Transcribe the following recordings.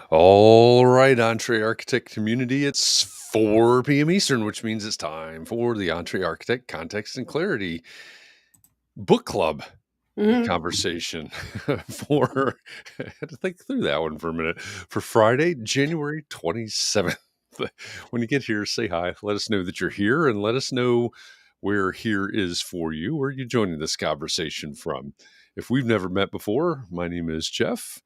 All right, Entree Architect community, it's 4 p.m. Eastern, which means it's time for the Entree Architect Context and Clarity Book Club Mhm. conversation for, I had to think through that one for a minute, for Friday, January 27th. When you get here, say hi, let us know that you're here, and let us know where here is for you. Where are you joining this conversation from? If we've never met before, my name is Jeff.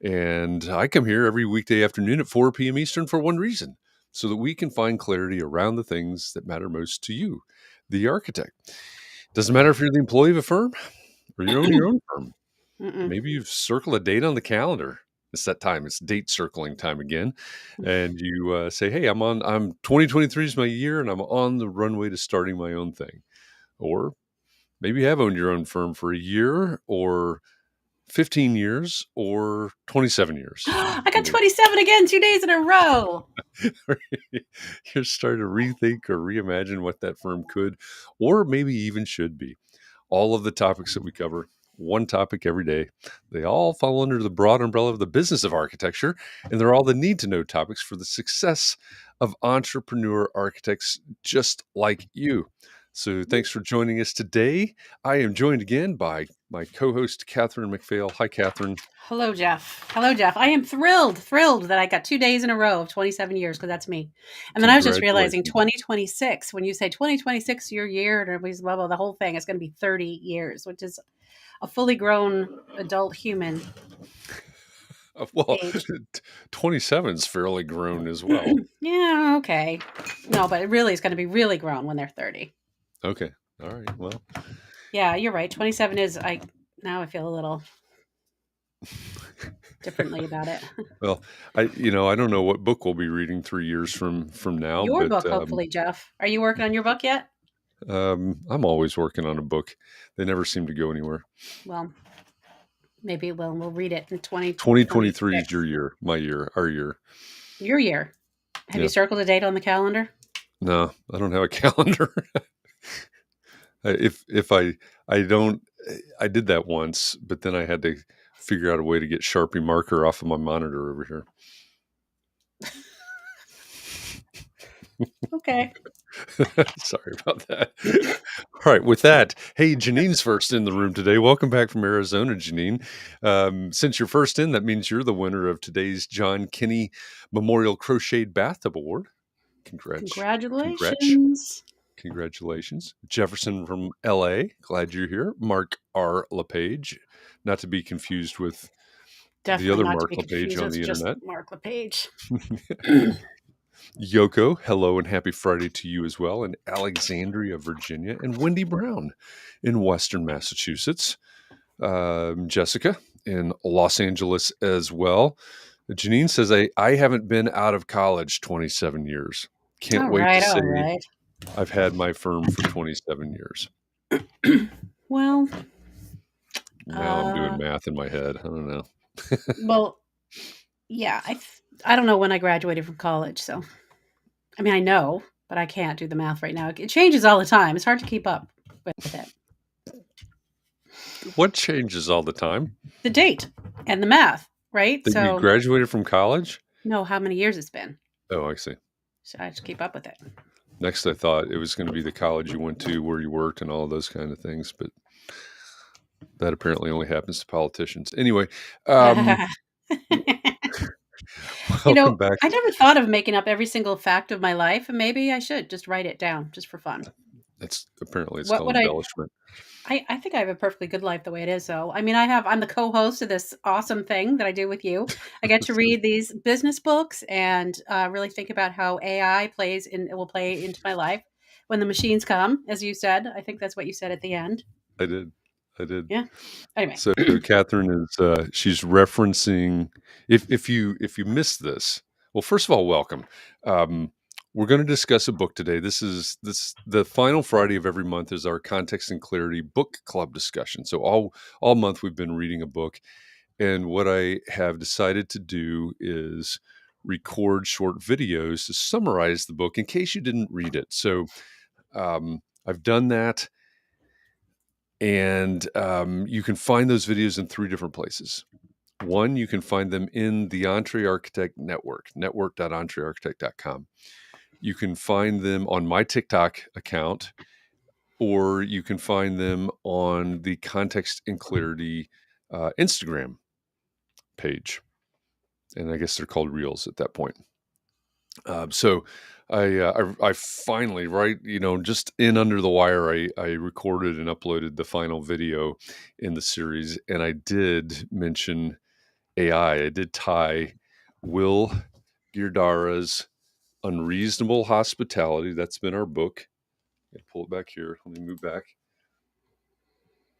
And I come here every weekday afternoon at 4 p.m. Eastern for one reason, so that we can find clarity around the things that matter most to you, the architect. Doesn't matter if you're the employee of a firm or you own your own firm. Mm-mm. Maybe you've circled a date on the calendar. It's that time. It's date circling time again. And you say, hey, I'm 2023 is my year and I'm on the runway to starting my own thing. Or maybe you have owned your own firm for a year or 15 years or 27 years. I got 27 again, 2 days in a row. You're starting to rethink or reimagine what that firm could or maybe even should be. All of the topics that we cover, one topic every day, they all fall under the broad umbrella of the business of architecture, and they're all the need to know topics for the success of entrepreneur architects just like you. So thanks for joining us today. I am joined again by my co-host, Catherine McPhail. Hi, Catherine. Hello, Jeff. Hello, Jeff. I am thrilled that I got 2 days in a row of 27 years because that's me. And then I was just realizing Congratulations. 2026, when you say 2026, your year, and everybody's blah, blah, the whole thing, it's going to be 30 years, which is a fully grown adult human Well, age. 27 is fairly grown as well. Yeah, okay. No, but it really is going to be really grown when they're 30. Okay. All right. Well, Yeah, you're right. 27 is, now I feel a little differently about it. well, I don't know what book we'll be reading 3 years from now, Your but book, hopefully, Jeff. Are you working on your book yet? I'm always working on a book. They never seem to go anywhere. Well, maybe we'll read it in 2023 is 2026. your year, my year, our year. Your year. Have you Yeah. circled a date on the calendar? No, I don't have a calendar. If I don't, I did that once, but then I had to figure out a way to get Sharpie marker off of my monitor over here. Okay. Sorry about that. All right, with that, hey, Janine's first in the room today. Welcome back from Arizona, Janine. Since you're first in, that means you're the winner of today's John Kinney Memorial Crocheted Bathtub Award. Congrats. Congratulations. Congratulations. Jefferson from LA, glad you're here. Mark R. LePage, not to be confused with the Definitely other not to Mark be LePage confused. on It's the just internet. Mark LePage. Yoko, hello and happy Friday to you as well. In Alexandria, Virginia, and Wendy Brown in Western Massachusetts. Jessica in Los Angeles as well. Janine says, I haven't been out of college 27 years. Can't All wait to right. say All right. I've had my firm for 27 years. Well, Now I'm doing uh, math in my head. I don't know. well, yeah. I don't know when I graduated from college, so I mean I know, but I can't do the math right now. It changes all the time. It's hard to keep up with it. What changes all the time? The date and the math, right? That you So graduated from college? know how many years it's been. Oh, I see. So I have to keep up with it. Next, I thought it was going to be the college you went to, where you worked, and all of those kind of things. But that apparently only happens to politicians. Anyway, um, welcome back. I never thought of making up every single fact of my life, and maybe I should just write it down just for fun. It's What called would I embellishment. I think I have a perfectly good life the way it is, though. I mean, I'm the co-host of this awesome thing that I do with you. I get to read these business books and really think about how AI it will play into my life when the machines come, as you said. I think that's what you said at the end. I did. I did. Yeah. Anyway. So Catherine is she's referencing if you missed this. Well, first of all, welcome. Um, we're going to discuss a book today. This the final Friday of every month is our Context and Clarity book club discussion. So all month we've been reading a book, and what I have decided to do is record short videos to summarize the book in case you didn't read it. So I've done that. And you can find those videos in 3 different places. One, you can find them in the Entree Architect Network, network.entrearchitect.com. You can find them on my TikTok account, or you can find them on the Context and Clarity Instagram page. And I guess they're called Reels at that point. So I finally, right, just in under the wire, I recorded and uploaded the final video in the series, and I did mention AI. I did tie Will Guidara's Unreasonable Hospitality. That's been our book. I pull it back here. Let me move back.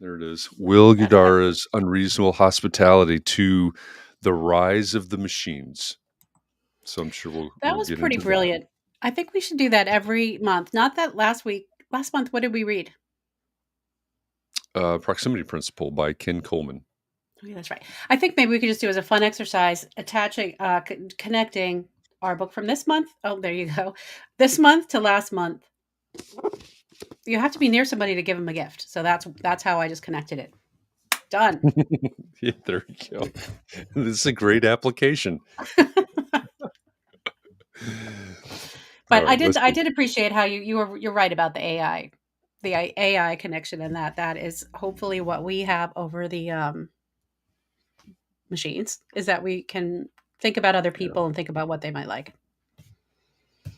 There it is. Will Okay. Guidara's Unreasonable Hospitality to the Rise of the Machines. So I'm sure That we'll was get pretty into that. brilliant. I think we should do that every month. Not that last week. Last month, what did we read? Proximity Principle by Ken Coleman. Oh, yeah, that's right. I think maybe we could just do as a fun exercise, attaching, connecting our book from this month. Oh, there you go. This month to last month. You have to be near somebody to give them a gift. So that's how I just connected it. Done. Yeah, there you go. This is a great application. All But I right, did let's I see. did appreciate how you're right about the AI, the AI connection, and that is hopefully what we have over the machines is that we can think about other Yeah, people and think about what they might like.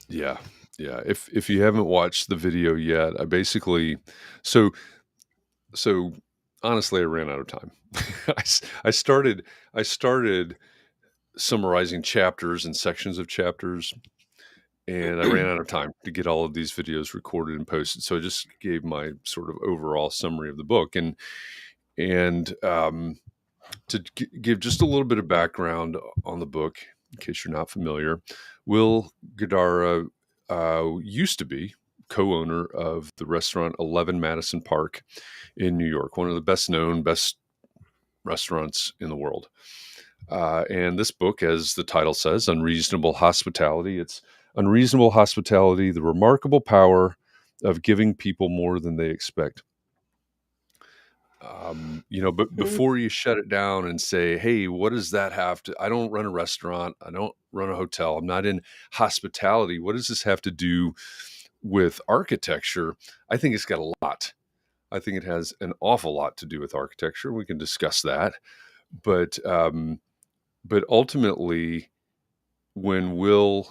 yeah, yeah. If you haven't watched the video yet, I basically so so honestly, I ran out of time. I started summarizing chapters and sections of chapters, and I ran out of time to get all of these videos recorded and posted. So I just gave my sort of overall summary of the book, and to give just a little bit of background on the book, in case you're not familiar, Will Guidara used to be co-owner of the restaurant 11 Madison Park in New York, one of the best known, best restaurants in the world. And this book, as the title says, Unreasonable Hospitality, it's Unreasonable Hospitality, the remarkable power of giving people more than they expect. But Mhm. before you shut it down and say, hey, what does that have to, I don't run a restaurant, I don't run a hotel, I'm not in hospitality, what does this have to do with architecture? I think it's got a lot. I think it has an awful lot to do with architecture. We can discuss that. But um, but ultimately, when Will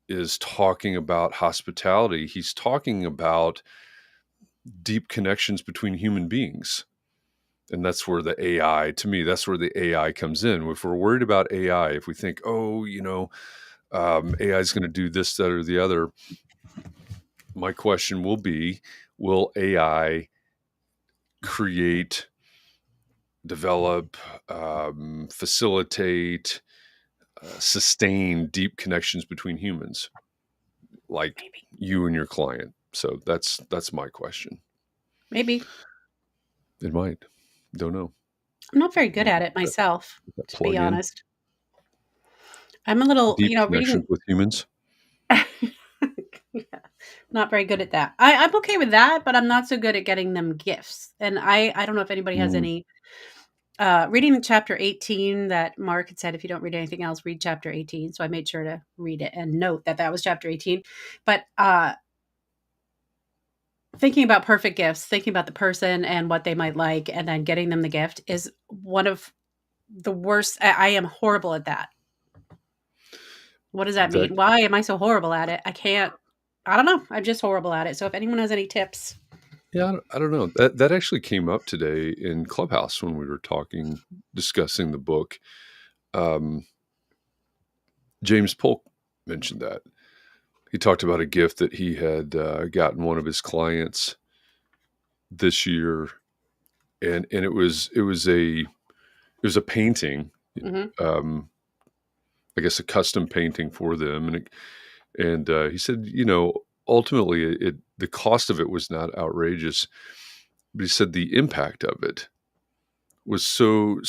is talking about hospitality, he's talking about deep connections between human beings. And that's where the AI, to me, that's where the AI comes in. If we're worried about AI, if we think, oh, AI is going to do this, that, or the other, my question will be, will AI create, develop, facilitate, sustain deep connections between humans, like Maybe. you and your client? So that's my question. Maybe. It might. Don't know. I'm not very good Maybe at it that, myself, that to be plug in honest. I'm a little, deep connections reading. with humans. Yeah, not very good at that. I'm okay with that, but I'm not so good at getting them gifts. And I don't know if anybody has Mm, any reading chapter 18 that Mark had said, if you don't read anything else, read chapter 18. So I made sure to read it and note that that was chapter 18. But thinking about perfect gifts, thinking about the person and what they might like, and then getting them the gift is one of the worst. I am horrible at that. What does that that mean? Why am I so horrible at it? I don't know. I'm just horrible at it. So if anyone has any tips, Yeah, I don't know. That actually came up today in Clubhouse when we were talking, discussing the book. Um, James Polk mentioned that. He talked about a gift that he had gotten one of his clients this year, and it was a painting, hmm um, I guess a custom painting for them, and he said, ultimately, the cost of it was not outrageous, but he said the impact of it was so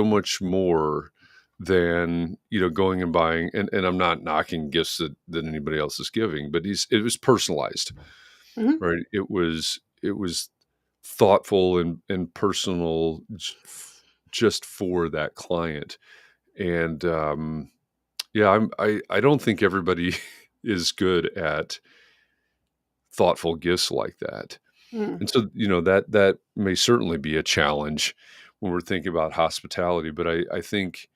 much more than going and buying, and I'm not knocking gifts that anybody else is giving, but it was personalized, hmm right? It was thoughtful and personal just for that client. And yeah, I don't think everybody is good at thoughtful gifts like that. Mm. And so, that may certainly be a challenge when we're thinking about hospitality. But I think,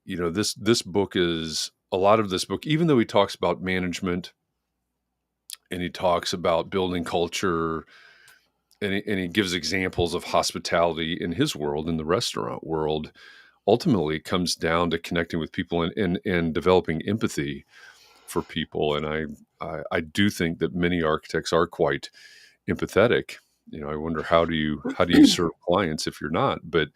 this book is a lot of this book, even though he talks about management and he talks about building culture and he gives examples of hospitality in his world, in the restaurant world, ultimately it comes down to connecting with people and developing empathy for people. And I do think that many architects are quite empathetic. I wonder how do you serve clients if you're not? But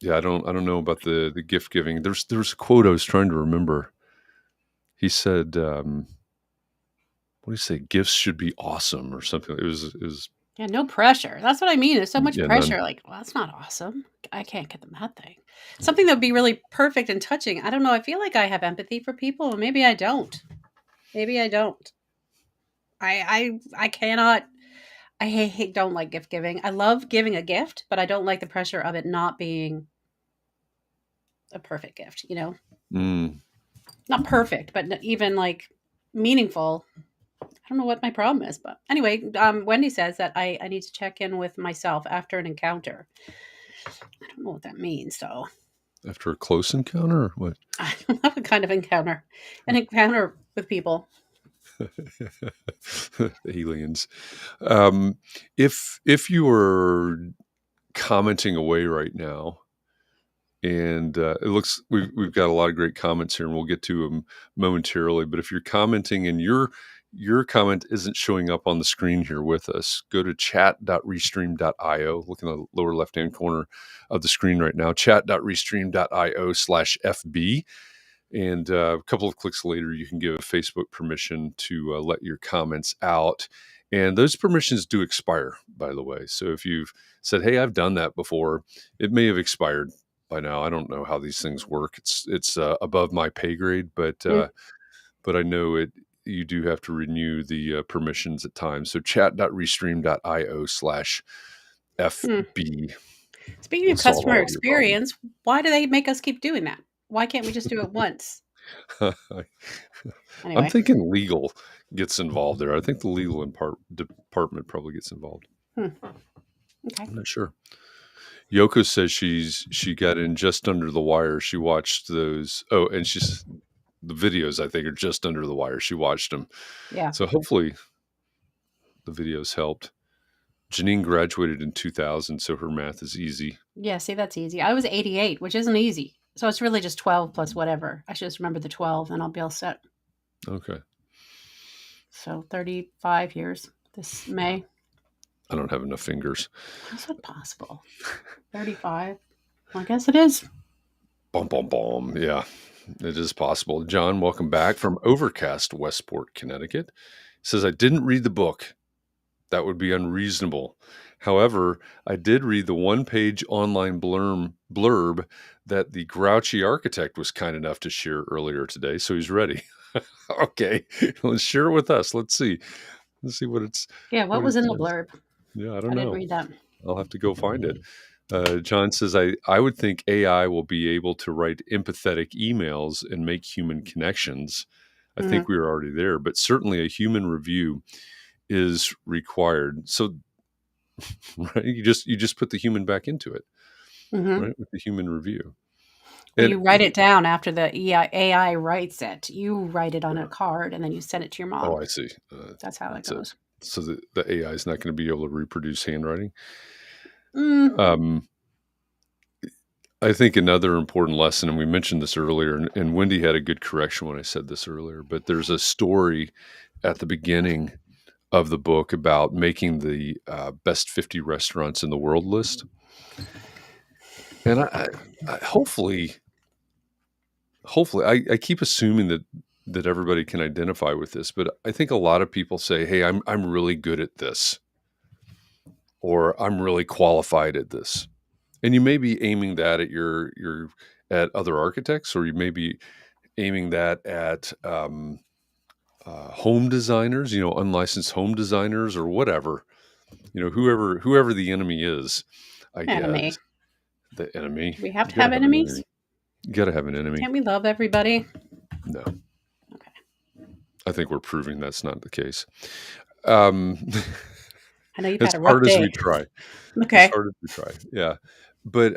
yeah, I don't know about the gift giving. There's a quote I was trying to remember. He said, what do you say? Gifts should be awesome or something. It was Yeah, no pressure. That's what I mean. There's so much yeah, none. pressure. Like, well, that's not awesome. I can't get them that thing. Something that would be really perfect and touching. I don't know. I feel like I have empathy for people, and maybe I don't. Maybe I don't. I cannot. I don't like gift giving. I love giving a gift, but I don't like the pressure of it not being a perfect gift. Mm. Not perfect, but even like meaningful. I don't know what my problem is, but anyway, Wendy says that I need to check in with myself after an encounter. I don't know what that means, though. After a close encounter or what? I don't have a kind of encounter, an encounter with people. Aliens. Um, if you were commenting away right now, and it looks we've got a lot of great comments here, and we'll get to them momentarily. But if you're commenting and your comment isn't showing up on the screen here with us, go to chat.restream.io. Look in the lower left hand corner of the screen right now. Chat.restream.io/FB. And a couple of clicks later, you can give Facebook permission to let your comments out. And those permissions do expire, by the way. So if you've said, "Hey, I've done that before," it may have expired by now. I don't know how these things work. It's above my pay grade, but Mm, but I know it. You do have to renew the permissions at times. So hmm. chat.restream.io/FB Speaking will of solve customer all of your problems. experience, why do they make us keep doing that? Why can't we just do it once? I'm Anyway. thinking legal gets involved there. I think the legal department probably gets involved. Hmm. Okay. I'm not sure. Yoko says she got in just under the wire. She watched those. Oh, and the videos I think are just under the wire. She watched them, Yeah. so hopefully the videos helped. Janine graduated in 2000, so her math is easy. Yeah. See, that's easy. I was 88, which isn't easy. So it's really just 12 plus whatever. I should just remember the 12 and I'll be all set. Okay, So 35 years this May. I don't have enough fingers. How's that possible? 35? I guess it is. Bum bum bum. Yeah, it is possible. John, welcome back from Overcast, Westport, Connecticut. Says I didn't read the book. That would be unreasonable. However, I did read the one-page online blurb that the grouchy architect was kind enough to share earlier today, so he's ready. Okay, let's share it with us. Let's see. Let's see Yeah. what What it was in the says. blurb? Yeah, I don't I didn't know. read that. I'll have to go find it. John says, I would think AI will be able to write empathetic emails and make human connections. I Hmm. think we were already there, but certainly a human review is required. So right, you just put the human back into it, Hmm. right, with the human review. Well, And you write it down after the AI writes it. You write it on a card and then you send it to your oh, mom. I see. That's how that That's it. goes. So the AI is not going to be able to reproduce handwriting. Mm, Um, I think another important lesson, and we mentioned this earlier, and Wendy had a good correction when I said this earlier, but there's a story at the beginning of the book about making the best 50 restaurants in the world list. And hopefully, I keep assuming that everybody can identify with this, but I think a lot of people say, "Hey, I'm really good at this," or "I'm really qualified at this." And you may be aiming that at your at other architects, or you may be aiming that at home designers, unlicensed home designers or whatever, whoever the enemy is, I guess. Enemy. The enemy. Do we have You to got to have have an enemies? enemy. You got to have an enemy. Can't we love everybody? No, Okay. I think we're proving that's not the case. Um, I know you've as had a rough hard as we day. try, as Okay. hard as we try, yeah. But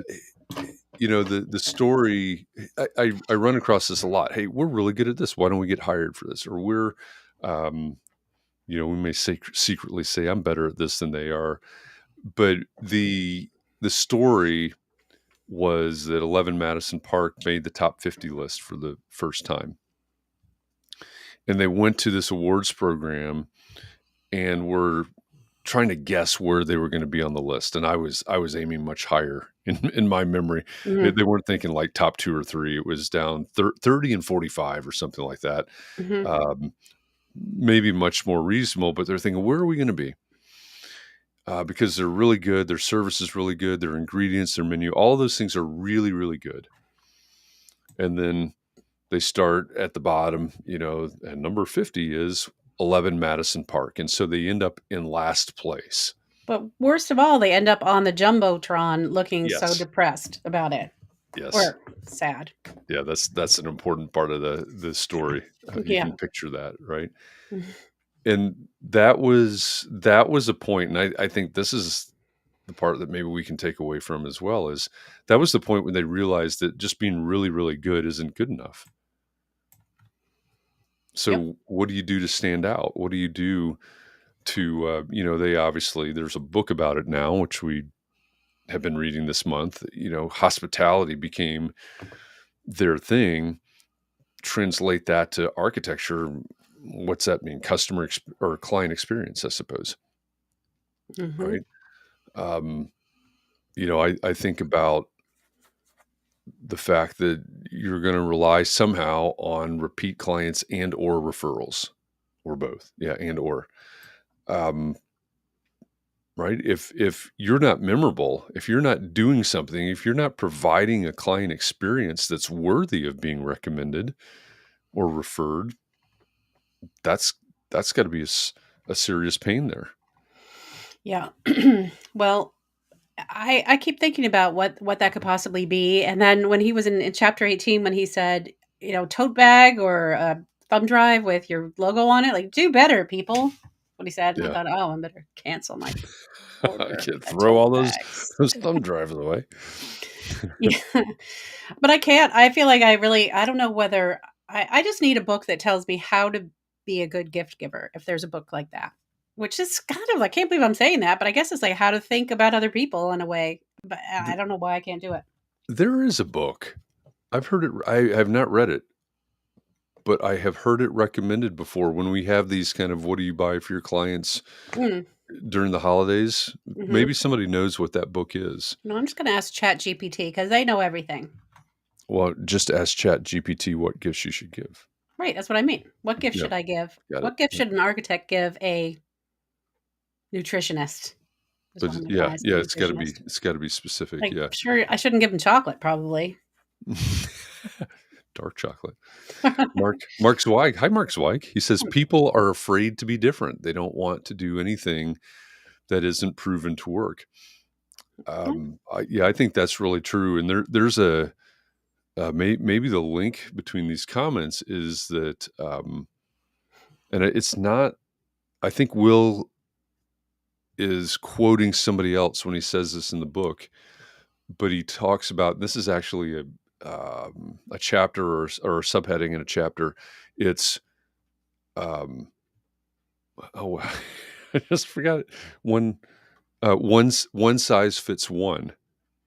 the story, I run across this a lot. Hey, we're really good at this. Why don't we get hired for this? Or um, we may secretly say I'm better at this than they are. But the story was that 11 Madison Park made the top 50 list for the first time, and they went to this awards program and were trying to guess where they were going to be on the list. And I was aiming much higher in my memory. Hmm. They weren't thinking like top 2 or 3. It was down 30 and 45 or something like that. Hmm. Um, maybe much more reasonable, but they're thinking, where are we going to be? Because they're really good. Their service is really good. Their ingredients, their menu, all those things are really, really good. And then they start at the bottom, and number 50 is 11 Madison Park. And so they end up in last place. But worst of all, they end up on the Jumbotron looking so Yes. depressed about it. Yes. Or sad. Yeah, that's an important part of the story. You Yeah. can picture that, right? And that was a point, and I think this is the part that maybe we can take away from as well, is that was the point when they realized that just being really, really good isn't good enough. Yep. So what do you do to stand out? What do you do to, they obviously, there's a book about it now, which we have been reading this month. Hospitality became their thing. Translate that to architecture. What's that mean? Or client experience, I suppose. Hmm. Right. Um, I think about the fact that you're going to rely somehow on repeat clients and or referrals, or both. Yeah. And or, um, right. If you're not memorable, if you're not doing something, if you're not providing a client experience that's worthy of being recommended or referred, that's that's got to be a serious pain there. Yeah. Well, I keep thinking about what that could possibly be. And then when he was in chapter 18, when he said, tote bag or a thumb drive with your logo on it, like, do better, people. What he said. And I Yeah. thought, oh, I better cancel my I order can't at throw tote all those bags. those thumb drives away. Yeah. But I can't. I feel like I don't know whether I just need a book that tells me how to be a good gift giver, if there's a book like that. Which is kind of, I can't believe I'm saying that, but I guess it's like how to think about other people in a way. But I Th don't know why I can't do it. There is a book. I've heard it. I have not read it, but I have heard it recommended before when we have these kind of what do you buy for your clients Mm, during the holidays. mhm. Maybe somebody knows what that book is. No, I'm just gonna ask Chat GPT because they know everything. Well, just ask Chat GPT what gifts you should give. Right, that's what I mean. What gift Yeah, should I give? got it. What gift Yep. should an architect give a nutritionist? Is one But of my yeah, clients yeah, a it's got to be nutritionist. it's got to be specific. Like, Yeah. sure, I shouldn't give them chocolate, probably. Dark chocolate. Mark Zweig. Hi, Mark Zweig. He says people are afraid to be different. They don't want to do anything that isn't proven to work. Yeah, I think that's really true. And there's maybe the link between these comments is that, and it's not. I think Will is quoting somebody else when he says this in the book, but he talks about this is actually a chapter or a subheading in a chapter. It's um, oh, I just forgot it. One size fits one,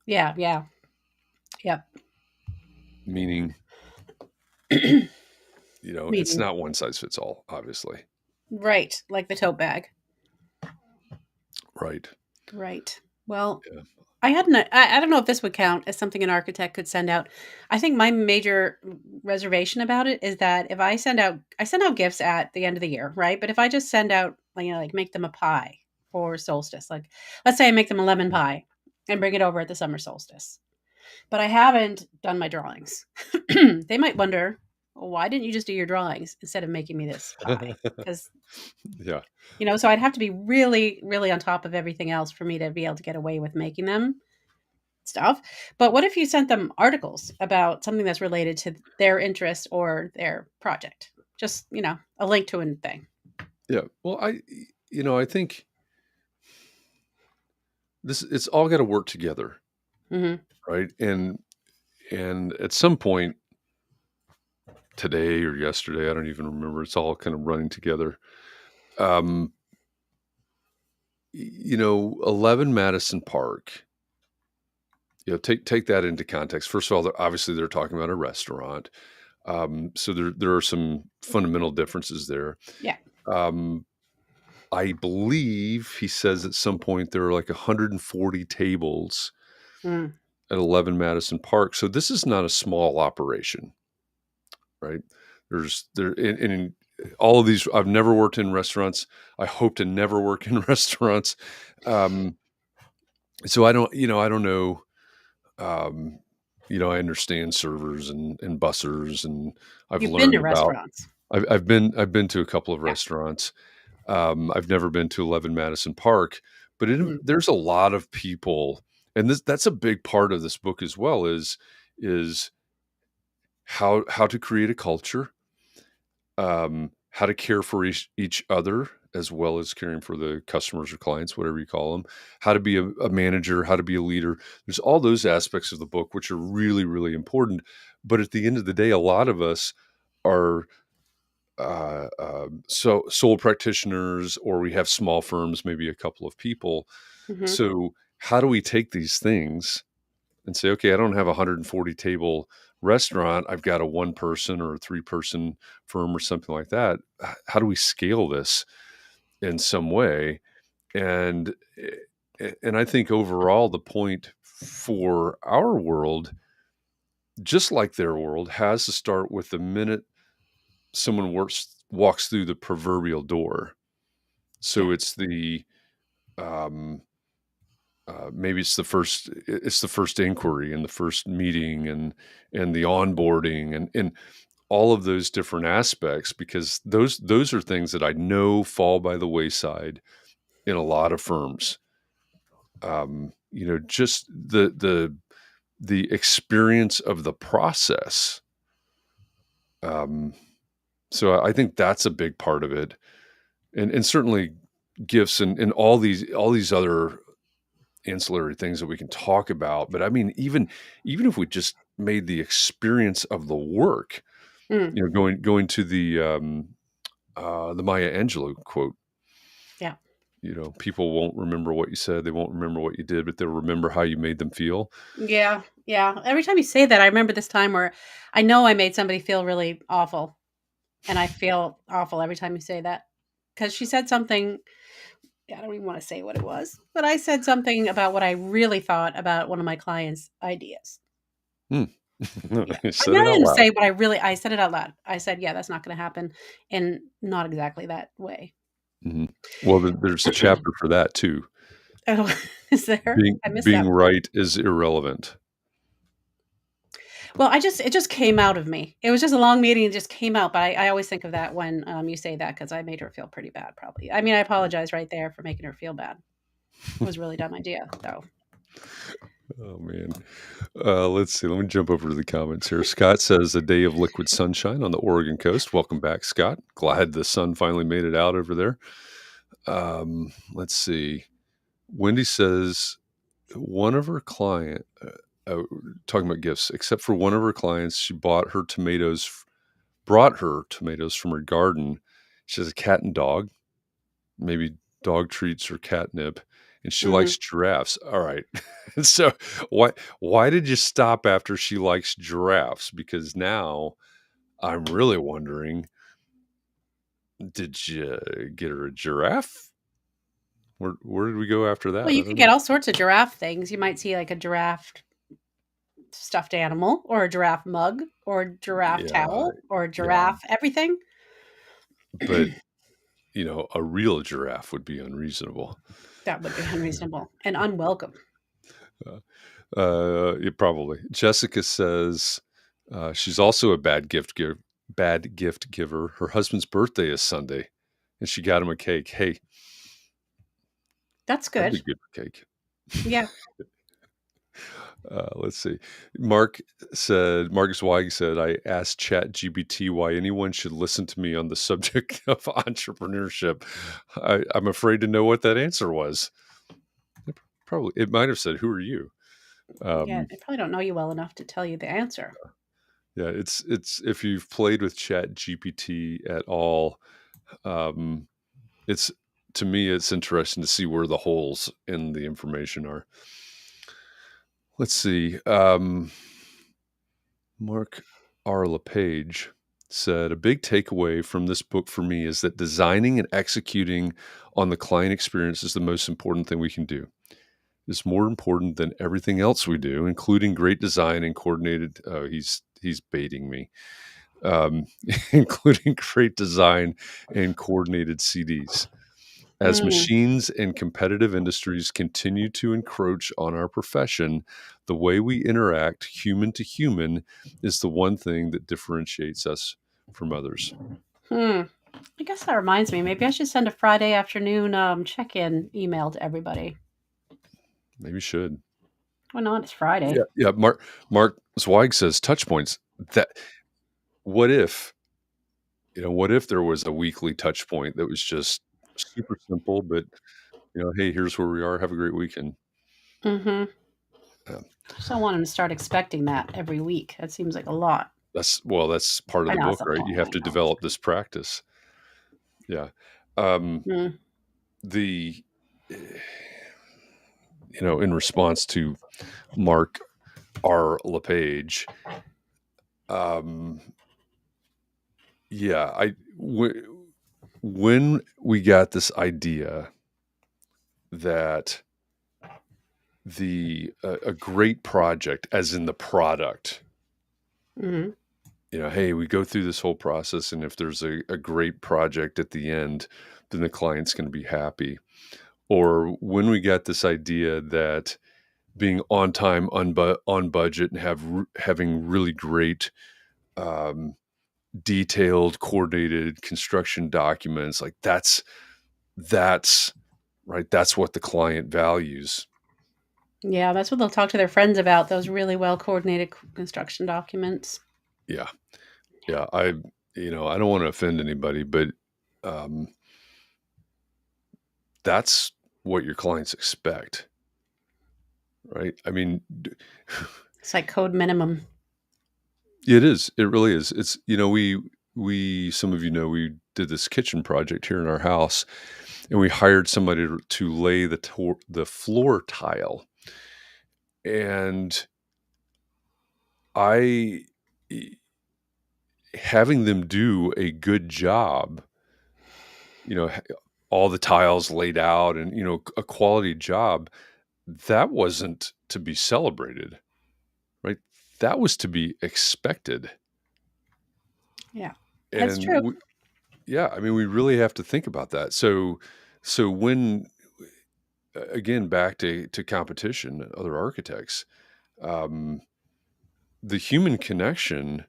Yeah, yeah, yep. meaning it's Meaning, not one size fits all, obviously. right, like the tote bag. Right. Right. Well, Yeah. I don't know if this would count as something an architect could send out. I think my major reservation about it is that if I send out gifts at the end of the year, right? But if I just send out, like, like make them a pie for solstice, like let's say I make them a lemon pie and bring it over at the summer solstice, but I haven't done my drawings. They might wonder, why didn't you just do your drawings instead of making me this pie? Because, Yeah. so I'd have to be really, really on top of everything else for me to be able to get away with making them stuff. But what if you sent them articles about something that's related to their interest or their project? Just, a link to a thing. Yeah. Well, I think it's all got to work together, Hmm. right? And at some point today or yesterday, I don't even remember. It's all kind of running together. Um, 11 Madison Park. Take that into context. First of all, obviously they're talking about a restaurant, so there are some fundamental differences there. Yeah. Um, I believe he says at some point there are like 140 tables Mm. at 11 Madison Park. So this is not a small operation, right? In all of these. I've never worked in restaurants. I hope to never work in restaurants. Um, so I don't know. Um, I understand servers and bussers, and I've You've been to learned about. restaurants. I've been to a couple of Yeah. restaurants. I've never been to 11 Madison Park, but Mm. there's a lot of people, and that's a big part of this book as well. Is how to create a culture, how to care for each other as well as caring for the customers or clients, whatever you call them, how to be a manager, how to be a leader. There's all those aspects of the book, which are really, really important. But at the end of the day, a lot of us are so sole practitioners, or we have small firms, maybe a couple of people. Hmm. So how do we take these things and say, okay, I don't have a 140 table restaurant. I've got a one person or a 3-person firm or something like that. How do we scale this in some way? And and I think overall the point for our world, just like their world, has to start with the minute someone walks through the proverbial door. Yeah. So it's the maybe it's the first inquiry and the first meeting and the onboarding and all of those different aspects, because those are things that I know fall by the wayside in a lot of firms. Just the experience of the process. Um, so I think that's a big part of it, and certainly gifts and all these other ancillary things that we can talk about. But I mean, even if we just made the experience of the work, Mm. going to the Maya Angelou quote, Yeah. people won't remember what you said, they won't remember what you did, but they'll remember how you made them feel. Yeah. Yeah. Every time you say that, I remember this time where I know I made somebody feel really awful. And I feel awful every time you say that. Because she said something, I don't even want to say what it was, but I said something about what I really thought about one of my clients' ideas. Hmm. Yeah. You I said mean, it I out didn't loud. say what I said it out loud. I said, yeah, that's not going to happen. And not exactly that way. Mhm. Well, there's a chapter for that too. Oh, is there? Being I missed being that part. right is irrelevant. Well, it just came out of me. It was just a long meeting. It just came out. But I always think of that when you say that because I made her feel pretty bad, probably. I mean, I apologize right there for making her feel bad. It was a really dumb idea, though. Oh man. Let's see. Let me jump over to the comments here. Scott says a day of liquid sunshine on the Oregon coast. Welcome back, Scott. Glad the sun finally made it out over there. Let's see. Wendy says one of her talking about gifts, except for one of her clients, she brought her tomatoes from her garden. She has a cat and dog, maybe dog treats or catnip, and she Hmm. likes giraffes. All right. So why did you stop after she likes giraffes? Because now I'm really wondering, did you get her a giraffe? Where did we go after that? Well, I you don't could know. get all sorts of giraffe things. You might see like a giraffe stuffed animal, or a giraffe mug, or a giraffe Yeah, towel, or a yeah, giraffe everything. but a real giraffe would be unreasonable. That would be unreasonable and unwelcome. Uh, yeah, probably. Jessica says she's also a bad gift bad gift giver. Her husband's birthday is Sunday, and she got him a cake. Hey, That's I'd be good. good for cake. Yeah. Let's see. Marcus Weig said, I asked ChatGPT why anyone should listen to me on the subject of entrepreneurship. I'm afraid to know what that answer was. Probably, it might have said, "Who are you?" Yeah, Um, I probably don't know you well enough to tell you the answer. yeah, it's if you've played with ChatGPT at all, um, it's to me it's interesting to see where the holes in the information are. Let's see. Mark R. LePage said, a big takeaway from this book for me is that designing and executing on the client experience is the most important thing we can do. It's more important than everything else we do, including great design and coordinated. Oh, he's baiting me. Um, including great design and coordinated CDs. As Mm, machines and competitive industries continue to encroach on our profession, the way we interact human to human is the one thing that differentiates us from others. hmm. I guess that reminds me. Maybe I should send a Friday afternoon check-in email to everybody. Maybe you should. Why not? It's Friday. Yeah. Mark Zweig says touch points. That what if, what if there was a weekly touch point that was just super simple, but hey, here's where we are. Have a great weekend. Mm-hmm. Yeah. So I want him to start expecting that every week. That seems like a lot. That's part of I the know it's book, a right? lot. You have I to know. develop this practice. Yeah. Um, Mm, the in response to Mark R. LePage, um, yeah, when we got this idea that a great project, as in the product, mm-hmm. hey, we go through this whole process, and if there's a great project at the end, then the client's going to be happy. Or when we got this idea that being on time, on budget, and having really great, um, detailed, coordinated construction documents, like that's right. That's what the client values. Yeah, that's what they'll talk to their friends about. Those really well coordinated construction documents. Yeah, yeah. I don't want to offend anybody, but um, that's what your clients expect, right? I mean, It's like code minimum. it is. It really is. It's we some of we did this kitchen project here in our house, and we hired somebody to lay the floor tile, and I having them do a good job, you know, h- all the tiles laid out, and a quality job, that wasn't to be celebrated, right? That was to be expected, Yeah, that's and true. yeah, I mean, we really have to think about that. So when again, back to competition, other architects, um, the human connection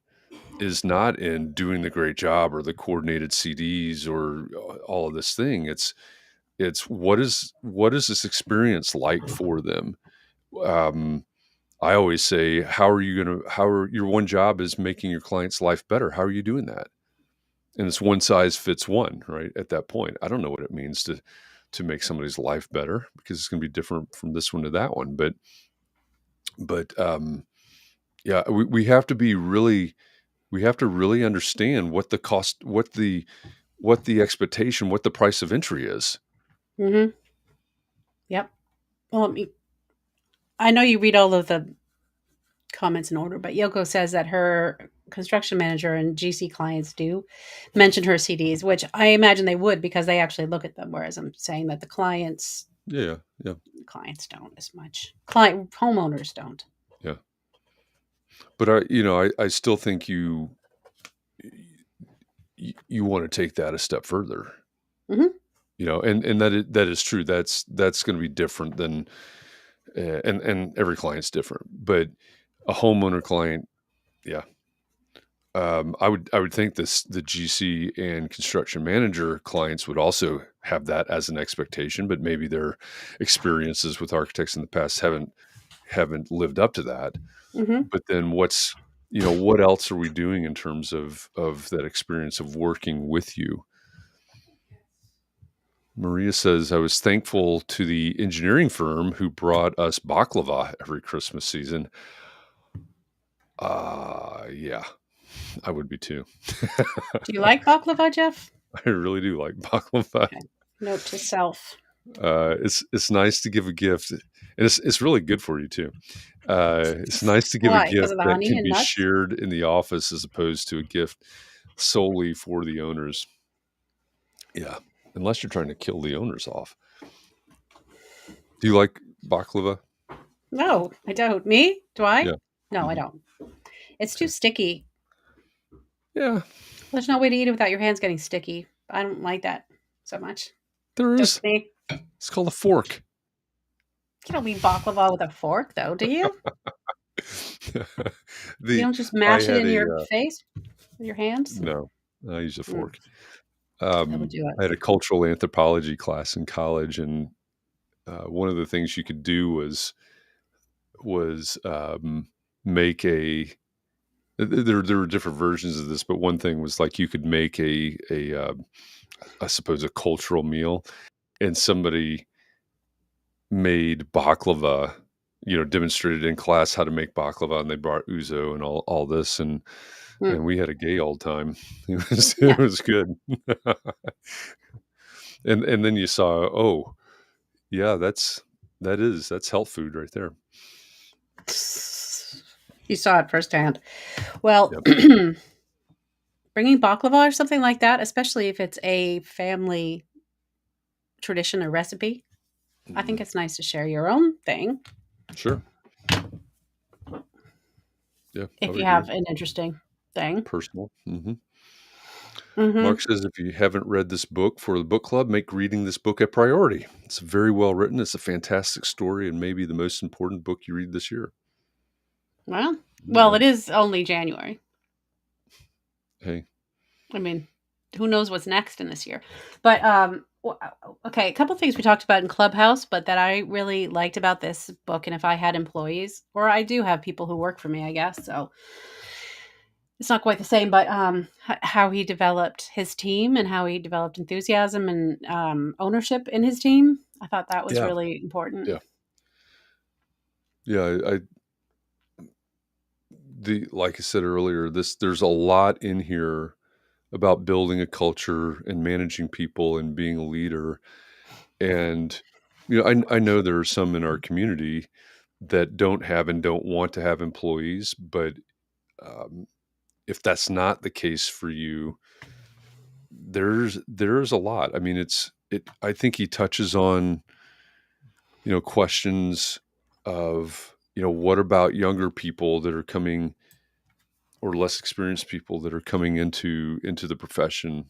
is not in doing the great job or the coordinated CDs or all of this thing. It's what is this experience like for them? Um, I always say, your one job is making your client's life better. How are you doing that? And it's one size fits one, right? At that point, I don't know what it means to make somebody's life better, because it's going to be different from this one to that one. But yeah, we have to be really we have to really understand what the cost, what the expectation, what the price of entry is. Mm-hmm. Yep. Well, I know you read all of the comments in order, but Yoko says that her construction manager and GC clients do mention her CDs, which I imagine they would because they actually look at them. Whereas I'm saying that the Yeah, yeah, clients don't as much. Client homeowners don't. yeah. But I still think you want to take that a step further. Hmm. And that is true. That's going to be different than, and every client's different. But a homeowner client, yeah, I would think the GC and construction manager clients would also have that as an expectation, but maybe their experiences with architects in the past haven't lived up to that. Mhm. But then what else are we doing in terms of that experience of working with you? Maria says, I was thankful to the engineering firm who brought us baklava every Christmas season. Yeah, I would be too. Do you like baklava, Jeff? I really do like baklava. Okay. Note to self. It's nice to give a gift, and it's really good for you too. It's nice to give a Why? Because gift of the that honey can and be nuts? shared in the office as opposed to a gift solely for the owners. Yeah, unless you're trying to kill the owners off. Do you like baklava? No, I don't. Me? Do I? Yeah. No, I Mhm. don't. It's too Okay. sticky. Yeah, There's no way to eat it without your hands getting sticky. I don't like that so much. there Just is. me. It's called a fork. You don't eat baklava with a fork, though, do you? You the don't just I mash it had in a your face with your hands? no, I use a Mm, fork. that would do I had a it. cultural anthropology class in college, and one of the things you could do was make a there were different versions of this, but one thing was like you could make a I suppose a cultural meal, and somebody made baklava, demonstrated in class how to make baklava, and they brought ouzo and all this, and Mm, we had a gay old time. It yeah. was good. And then you saw, oh, yeah, that's health food right there. You saw it firsthand. Well, Yep. bringing baklava or something like that, especially if it's a family tradition or recipe, I think Mhm. it's nice to share your own thing Sure. Yeah, I if would you agree. have an interesting thing. Personal. Mark Mhm. says, if you haven't read this book for the book club, make reading this book a priority. It's very well written. It's a fantastic story and maybe the most important book you read this year. Well, Yeah. it is only January. Hey. I mean, who knows what's next in this year? But okay, a couple things we talked about in Clubhouse, but that I really liked about this book, and if I had employees, or I do have people who work for me, I guess. So it's not quite the same, but how he developed his team and how he developed enthusiasm and ownership in his team. I thought that was Yeah. really important. Yeah. Yeah. Like I said earlier, there's a lot in here about building a culture and managing people and being a leader. And, I know there are some in our community that don't have and don't want to have employees, but um, if that's not the case for you, there's a lot. I mean, I think he touches on, questions of, what about younger people that are coming or less experienced people that are coming into the profession.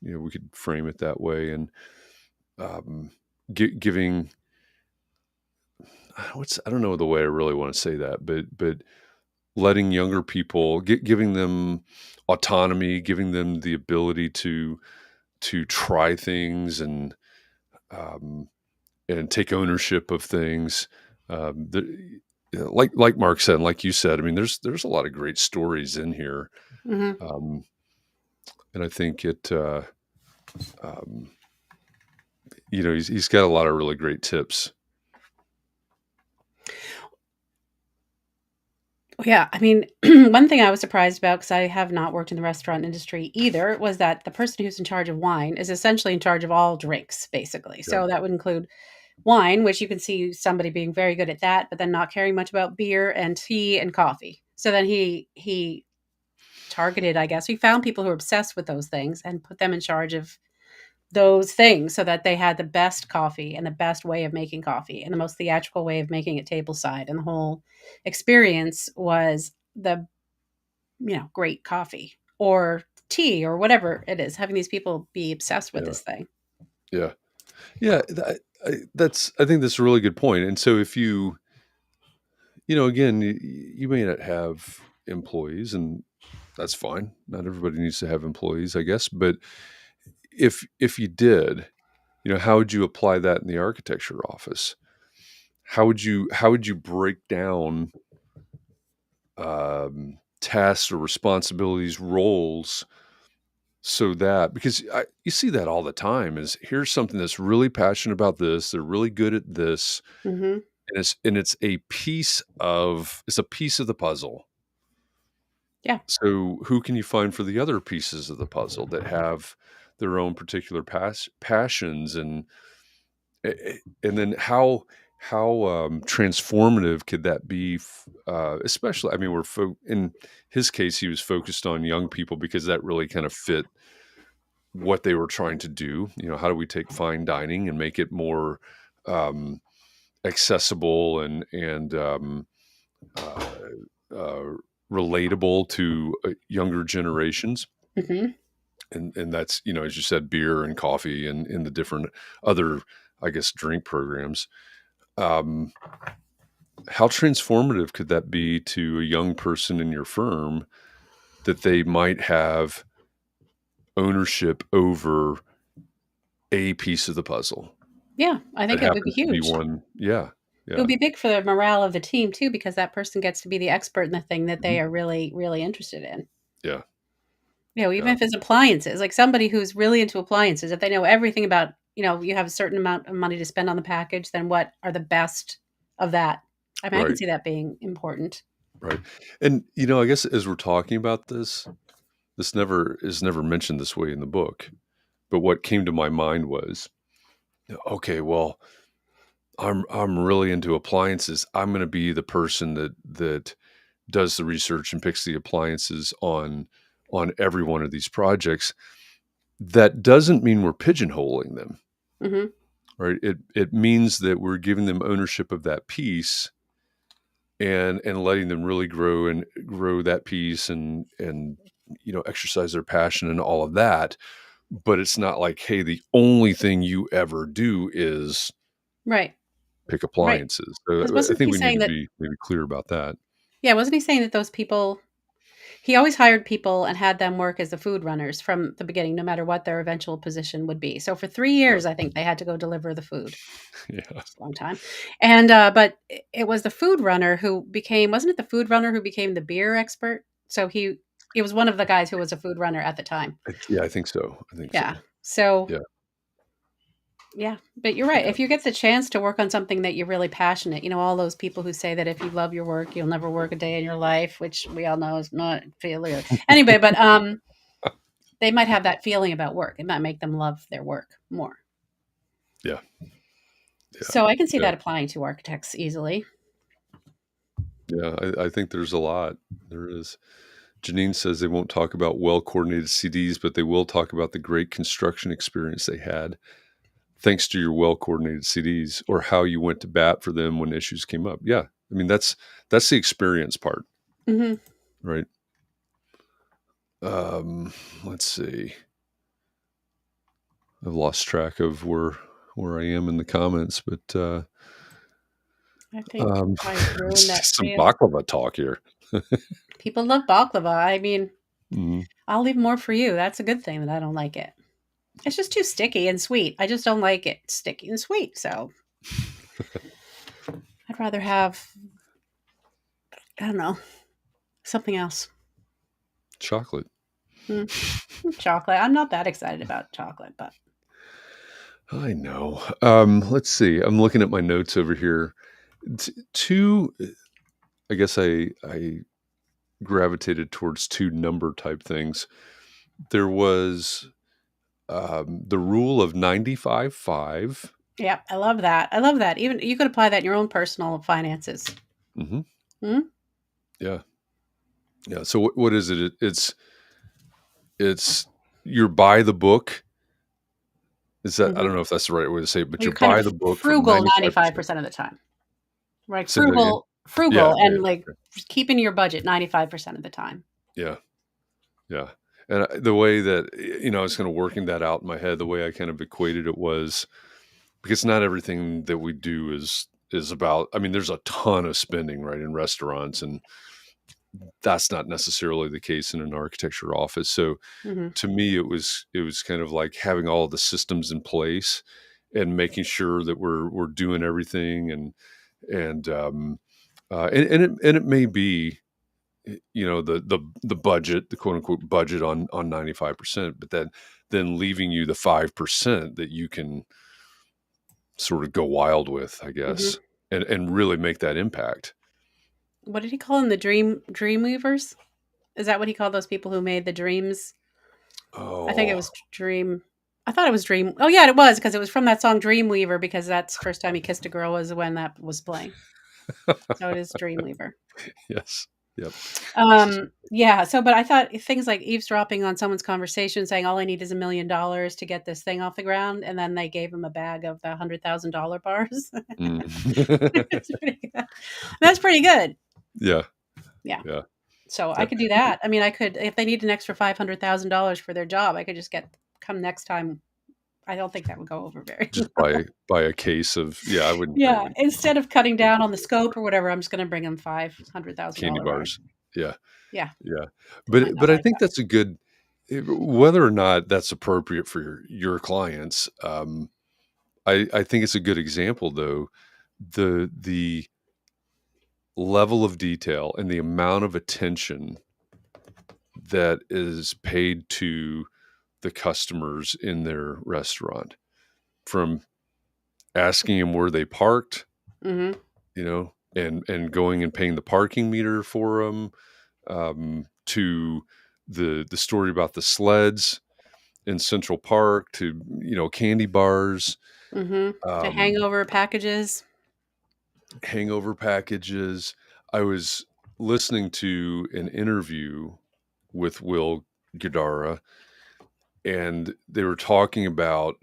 We could frame it that way, and um, giving what's I don't know the way I really want to say that, but letting younger people giving them autonomy, giving them the ability to try things um, and take ownership of things. Like Mark said, and like you said, I mean, there's a lot of great stories in here, Hmm. um, and I think um, he's got a lot of really great tips. Yeah, I mean, one thing I was surprised about because I have not worked in the restaurant industry either was that the person who's in charge of wine is essentially in charge of all drinks, basically. Yeah, So that would include wine, which you can see somebody being very good at that, but then not caring much about beer and tea and coffee. So then he targeted, I guess, he found people who are obsessed with those things and put them in charge of those things so that they had the best coffee and the best way of making coffee and the most theatrical way of making it tableside. And the whole experience was the great coffee or tea or whatever it is, having these people be obsessed with yeah, this thing. yeah, yeah. I think that's a really good point. And so if again, you may not have employees, and That's fine. Not everybody needs to have employees, I guess. But if you did, how would you apply that in the architecture office? How would you break down tasks or responsibilities, roles, so that because you see that all the time is here's something that's really passionate about this, they're really good at this, Mhm. and it's a piece of the puzzle. Yeah. So who can you find for the other pieces of the puzzle that have their own particular passions and then how transformative could that be? Especially, I mean, in his case, he was focused on young people because that really kind of fit what they were trying to do. How do we take fine dining and make it more um, accessible and uh, uh, relatable to younger generations? Mhm. And that's as you said, beer and coffee and in the different other, I guess, drink programs. Um, how transformative could that be to a young person in your firm that they might have ownership over a piece of the puzzle Yeah, I that think it would be happens to be huge. one? Yeah, It would yeah, be big for the morale of the team too, because that person gets to be the expert in the thing that mhm, they are really, really interested in. yeah, Even yeah, if it's appliances, like somebody who's really into appliances, if they know everything about, you have a certain amount of money to spend on the package, then what are the best of that? I mean, I can right, see that being important. right. And I guess as we're talking about this never is never mentioned this way in the book. But what came to my mind was, okay, well, I'm really into appliances. I'm going to be the person that does the research and picks the appliances on every one of these projects. That doesn't mean we're pigeonholing them, Mhm. right? It means that we're giving them ownership of that piece and letting them really grow that piece and exercise their passion and all of that. But it's not like, hey, the only thing you ever do is Right. pick Right. appliances. So Because I wasn't think he we need saying to that be maybe clear about that. yeah, wasn't he saying that those people he always hired people and had them work as the food runners from the beginning, no matter what their eventual position would be. So for 3 Yeah. years, I think they had to go deliver the food. Yeah. It's a long time. And, but it was the food runner who became wasn't it the food runner who became the beer expert? So he was one of the guys who was a food runner at the time. Yeah, I think so. I think Yeah. so. So, Yeah. yeah, but you're right. Yeah. If you get the chance to work on something that you're really passionate, all those people who say that if you love your work, you'll never work a day in your life, which we all know is not failure. Anyway, but they might have that feeling about work. It might make them love their work more. Yeah. Yeah. So I can see Yeah. that applying to architects easily. Yeah. I think there's a lot. There is. Janine says they won't talk about well coordinated CDs, but they will talk about the great construction experience they had thanks to your well coordinated CDs or how you went to bat for them when issues came up. Yeah. I mean, that's the experience part, Hmm. right? Um, let's see. I've lost track of where I am in the comments, but I think I ruined that for some you. baklava talk here. People love baklava. I mean, Mhm. I'll leave more for you. That's a good thing that I don't like it. It's just too sticky and sweet. I just don't like it sticky and sweet. So I'd rather have, I don't know, something else. Chocolate. Hmm. Chocolate. I'm not that excited about chocolate, but I know. Let's see. I'm looking at my notes over here. Two, I guess I gravitated towards two number type things. There was the rule of 95/5. yeah, I love that. I love that. Even you could apply that in your own personal finances. Hmm. Hmm? Yeah, yeah. So what is it? It's you're by the book. Is that I Hmm. don't know if that's the right way to say it, but Well, you're you're kind of by the book for frugal 95%. 95% of the time. Right? Say that again. Yeah, Frugal, yeah, and like yeah. keeping your budget 95% of the time. Yeah. Yeah. And the way that, I was kind of working that out in my head, the way I kind of equated it was because not everything that we do is about, I mean, there's a ton of spending, right, in restaurants and that's not necessarily the case in an architecture office. So Mhm. to me, it was kind of like having all the systems in place and making sure that we're doing everything, and it may be, the budget, the quote unquote budget on 95%, but then leaving you the 5% that you can sort of go wild with, I Mhm. guess, and really make that impact. What did he call them? The dream weavers? Is that what he called those people who made the dreams? I think it Oh, was Dream. I thought it was Dream. Oh yeah, it was because it was from that song Dreamweaver because that's the first time he kissed a girl was when that was playing. So it is Dreamweaver. yes, yep. Yeah, so but I thought things like eavesdropping on someone's conversation saying all I need is $1 million to get this thing off the ground and then they gave him a bag of the $100,000 bars. Mm. That's pretty good. That's pretty good. Yeah, Yeah. yeah, So I yeah. could do that. I mean, I could if they need an extra $500,000 for their job, I could just get come next time. I don't think that would go over very Just well. buy a case of, yeah, I Yeah, wouldn't instead of cutting down on the scope or whatever, I'm just gonna bring them candy $500,000 bars. bars. Yeah, Yeah, yeah. they might not But I like think that. that's a good, whether or not that's appropriate for your clients. I think it's a good example though. The level of detail and the amount of attention that is paid to the customers in their restaurant, from asking them where they parked, Mhm, and going and paying the parking meter for them, to the story about the sleds in Central Park, to candy bars, mhm. To um, hangover packages. hangover packages. I was listening to an interview with Will Guidara, and they were talking about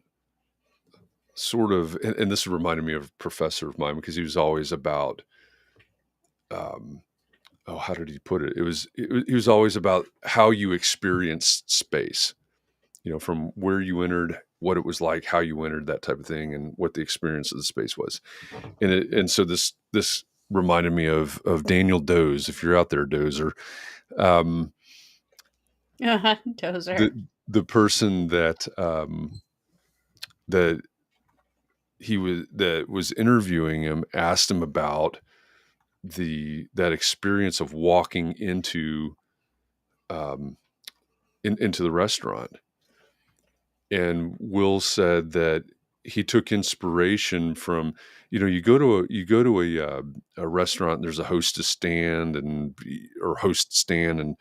sort of, and this reminded me of a professor of mine because he was always about, um, oh, how did he put it? He was always about how you experienced space, from where you entered, what it was like, how you entered, that type of thing, and what the experience of the space was. And so this reminded me of Daniel Doze. If you're out there, Dozer, um, Uh-huh, dozer. the the person that that was interviewing him asked him about that experience of walking um, into the restaurant. And Will said that he took inspiration from, you go to a restaurant, and there's a hostess stand or host stand, and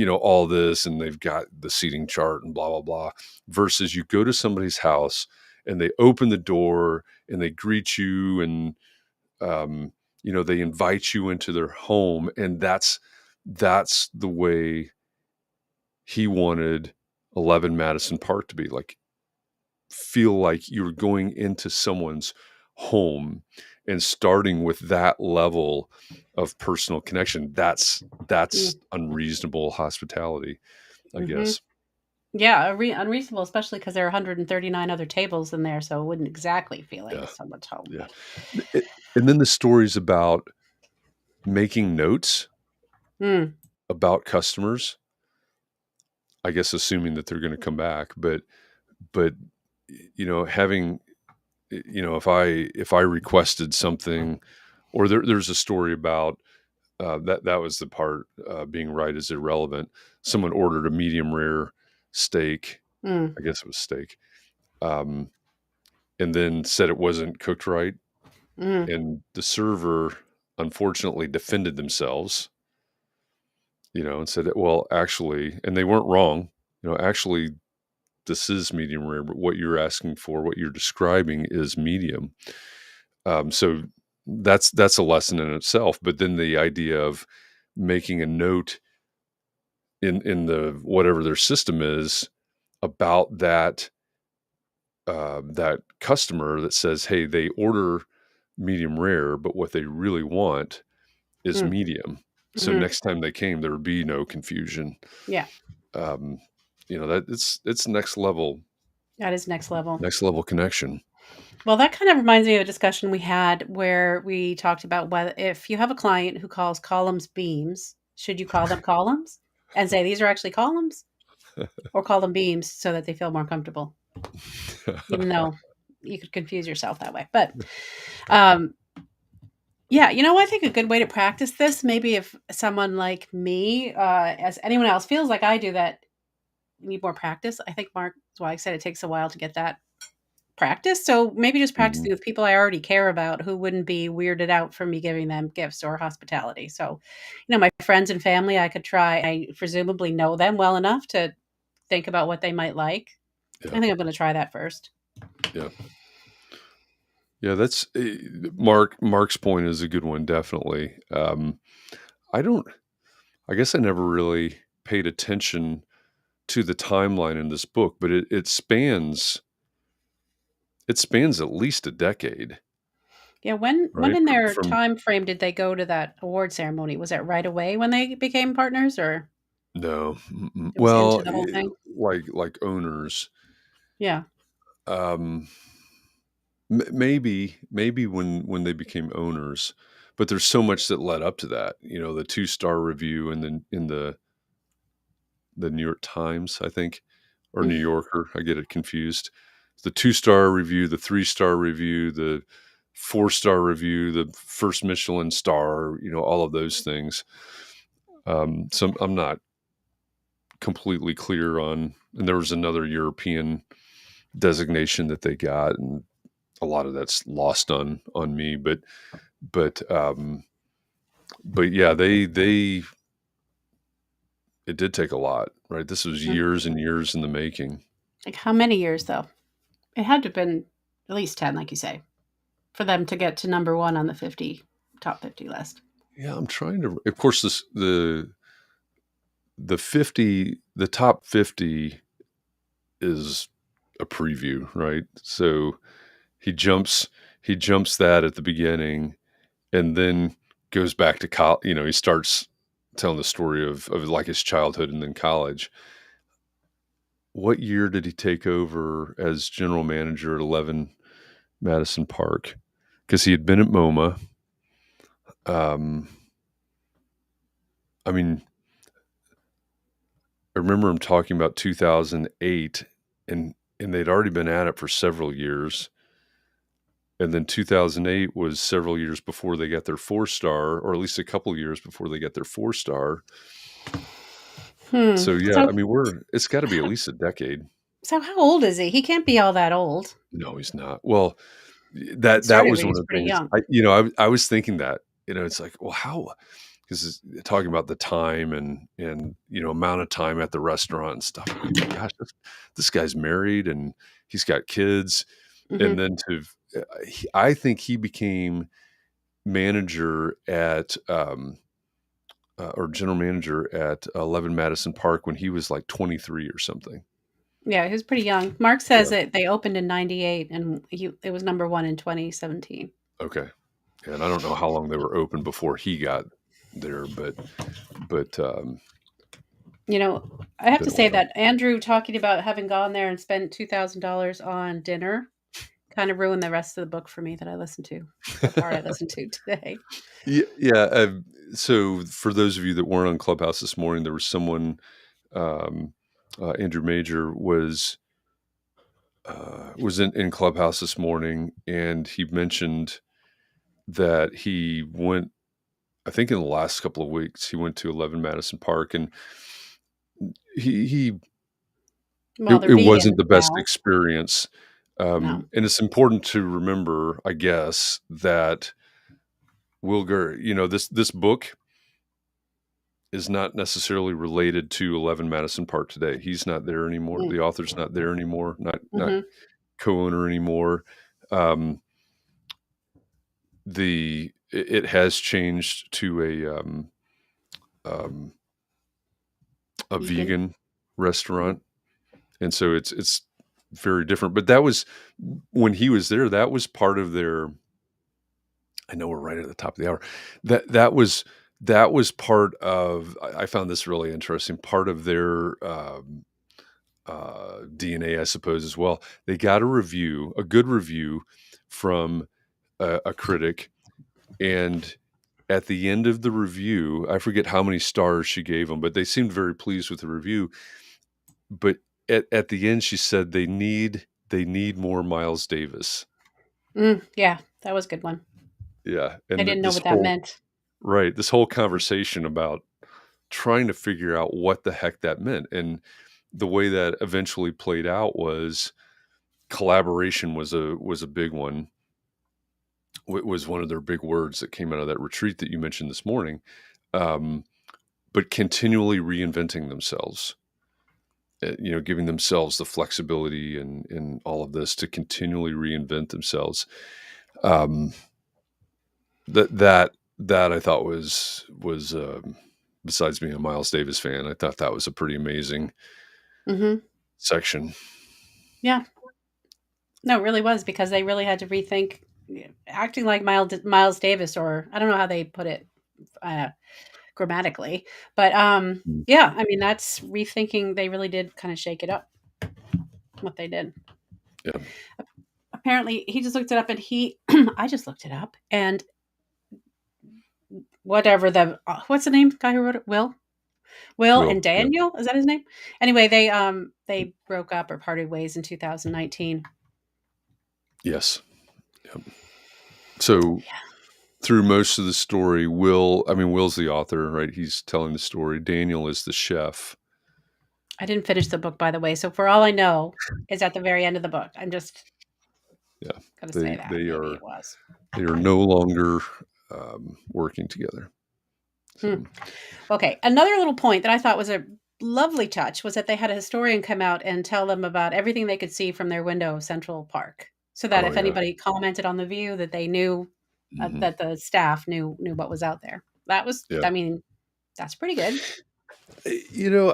all this, and they've got the seating chart and blah blah blah, versus you go to somebody's house and they open the door and they greet you, and they invite you into their home, and that's the way he wanted 11 Madison Park to be like. Feel like you're going into someone's home and starting with that level of personal connection. That's Mm, unreasonable hospitality, I mhm. guess. Yeah, unreasonable, especially because there are 139 other tables in there, so it wouldn't exactly feel like Yeah, it's someone's home, yeah. but And then the stories about making notes Mm, about customers, I guess assuming that they're going to come back, but having, if I requested something, or there's a story about, that was the part, being right is irrelevant. Someone ordered a medium rare steak, mm, I guess it was steak, um, and then said it wasn't cooked right, mm, and the server unfortunately defended themselves, and said, well, actually, and they weren't wrong, actually, this is medium rare, but what you're asking for, what you're describing, is medium. So that's a lesson in itself. But then the idea of making a note in the whatever their system is about that customer, that says, hey, they order medium rare, but what they really want is mm, medium. So mhm. next time they came, there would be no confusion. Yeah, Um, that it's that is next level. next level connection. Well, that kind of reminds me of a discussion we had where we talked about whether if you have a client who calls columns beams, Should you call them columns and say these are actually columns, or call them beams so that they feel more comfortable? Even though you could confuse yourself that way. But um, yeah, I think a good way to practice this, maybe if someone like me, as anyone else feels like I do, that need more practice. I think Mark, that's why I said it takes a while to get that practice. So maybe just Mhm. practicing with people I already care about who wouldn't be weirded out from me giving them gifts or hospitality. So, my friends and family, I could try. I presumably know them well enough to think about what they might like. Yeah, I think I'm going to try that first. yeah, yeah. That's Mark's point is a good one, definitely. I don't. I guess I never really paid attention to the timeline in this book, but it spans at least a decade, Yeah, when right? in their From time frame did they go to that award ceremony? Was that right away when they became partners, or no, it was into well, the whole thing? like owners, Yeah. um, maybe when they became owners, but there's so much that led up to that. The 2-star review, and then in the New York Times, I think, or New Yorker. I get it confused. The 2-star review, the 3-star review, the 4-star review, the first Michelin star, all of those things. So I'm not completely clear on, and there was another European designation that they got, and a lot of that's lost on me. But yeah, they it did take a lot, right? This was Mhm. years and years in the making. Like how many years though? It had to have been at least 10, like you say, for them to get to number one on the top 50 list. Yeah, I'm trying to. Of course, the top 50 is a preview, right? So he jumps he jumps that at the beginning, and then goes back to college. He starts telling the story of like his childhood and then college. What year did he take over as general manager at 11 Madison Park? Because he had been at MoMA. Um, I mean, I remember him talking about 2008, and they'd already been at it for several years. And then 2008 was several years before they got their 4-star, or at least a couple years before they got their 4-star. Hmm. So yeah, So I mean, it's got to be at least a decade. so how old is he? He can't be all that old. No, he's not. Well, He that started was when he one was of the pretty things. young. I was thinking that. It's like, well, how? Because talking about the time and amount of time at the restaurant and stuff. I'm like, gosh, this guy's married and he's got kids, and Mhm. then I think he became manager at or general manager at 11 Madison Park when he was like 23 or something. Yeah, he was pretty young. Mark says Yeah. that they opened in '98 and it was number 1 in 2017. Okay. And I don't know how long they were open before he got there, but I have been to a say while. that Andrew talking about having gone there and spent $2,000 on dinner kind of ruined the rest of the book for me that I listened to, the part I listened to today. Yeah, yeah. So for those of you that weren't on Clubhouse this morning, there was someone. Um, Andrew Major was in Clubhouse this morning, and he mentioned that he went. I think in the last couple of weeks, he went to 11 Madison Park, and he Well, it, they're it wasn't vegan the best now. experience. No. And it's important to remember, I guess, that this book is not necessarily related to 11 Madison Park today. He's not there anymore. Mm. The author's not there anymore. Not Mhm. co-owner anymore. Um, it has changed to um, a Vegan. vegan Mhm. restaurant, and so it's very different. But that was when he was there. That was part of their. I know we're right at the top of the hour. That was part of. I found this really interesting. Part of their DNA, I suppose, as well. They got a good review from a critic, and at the end of the review, I forget how many stars she gave them, but they seemed very pleased with the review. But at the end, she said they need more Miles Davis. Yeah, that was a good one. Yeah, I and didn't know this what that whole meant. right, this whole conversation about trying to figure out what the heck that meant, and the way that eventually played out was collaboration was a big one. Was one of their big words that came out of that retreat that you mentioned this morning. Um, but continually reinventing themselves, giving themselves the flexibility and all of this to continually reinvent themselves. Um, that I thought was besides being a Miles Davis fan, I thought that was a pretty amazing Mhm. section. Yeah. No, it really was because they really had to rethink acting like Miles Davis, or I don't know how they put it, uh, grammatically, but, Mm. yeah, I mean, that's rethinking. They really did kinda shake it up, what they did. Yeah. Apparently, he just looked it up and he I just looked it up, and whatever what's the name, guy who wrote it? Will Will. and Yeah. Daniel, is that his name? Anyway, they broke up or parted ways in 2019. Yes. Yep. So through most of the story, Will's the author, right? He's telling the story. Daniel is the chef. I didn't finish the book, by the way, so for all I know, it's at the very end of the book. I'm just Yeah. gonna say They that. they Maybe are it was. they are no longer working together. Hmm. So Okay, another little point that I thought was a lovely touch was that they had a historian come out and tell them about everything they could see from their window of Central Park, so that oh if yeah. anybody commented on the view, that they knew, Hmm. that the staff knew what was out there. That was, Yeah. I mean, that's pretty good. You know,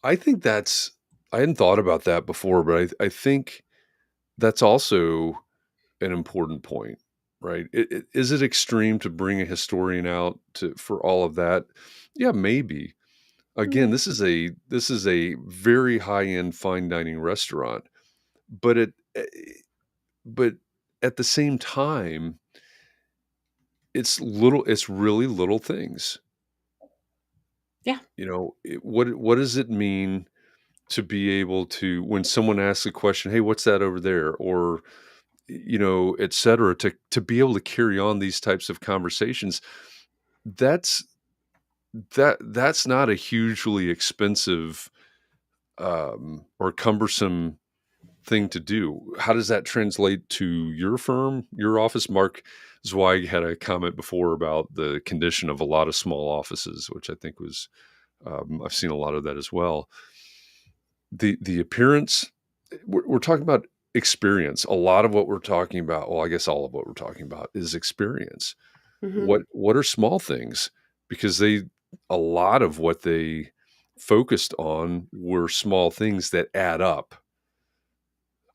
I think that's I hadn't thought about that before, but I think that's also an important point, right? Is it extreme to bring a historian out to for all of that? Yeah, maybe. Again, Mm, this is a very high end fine dining restaurant, but but at the same time, it's really little things. yeah. What does it mean to be able to when someone asks a question, "Hey, what's that over there?" or et cetera, to be able to carry on these types of conversations, that's that's not a hugely expensive or cumbersome thing to do. How does that translate to your firm, your office? Mark Zweig had a comment before about the condition of a lot of small offices, which I think was I've seen a lot of that as well. The appearance, we're talking about experience. A lot of what we're talking about, well, I guess all of what we're talking about is experience. Mhm. What are small things? Because a lot of what they focused on were small things that add up.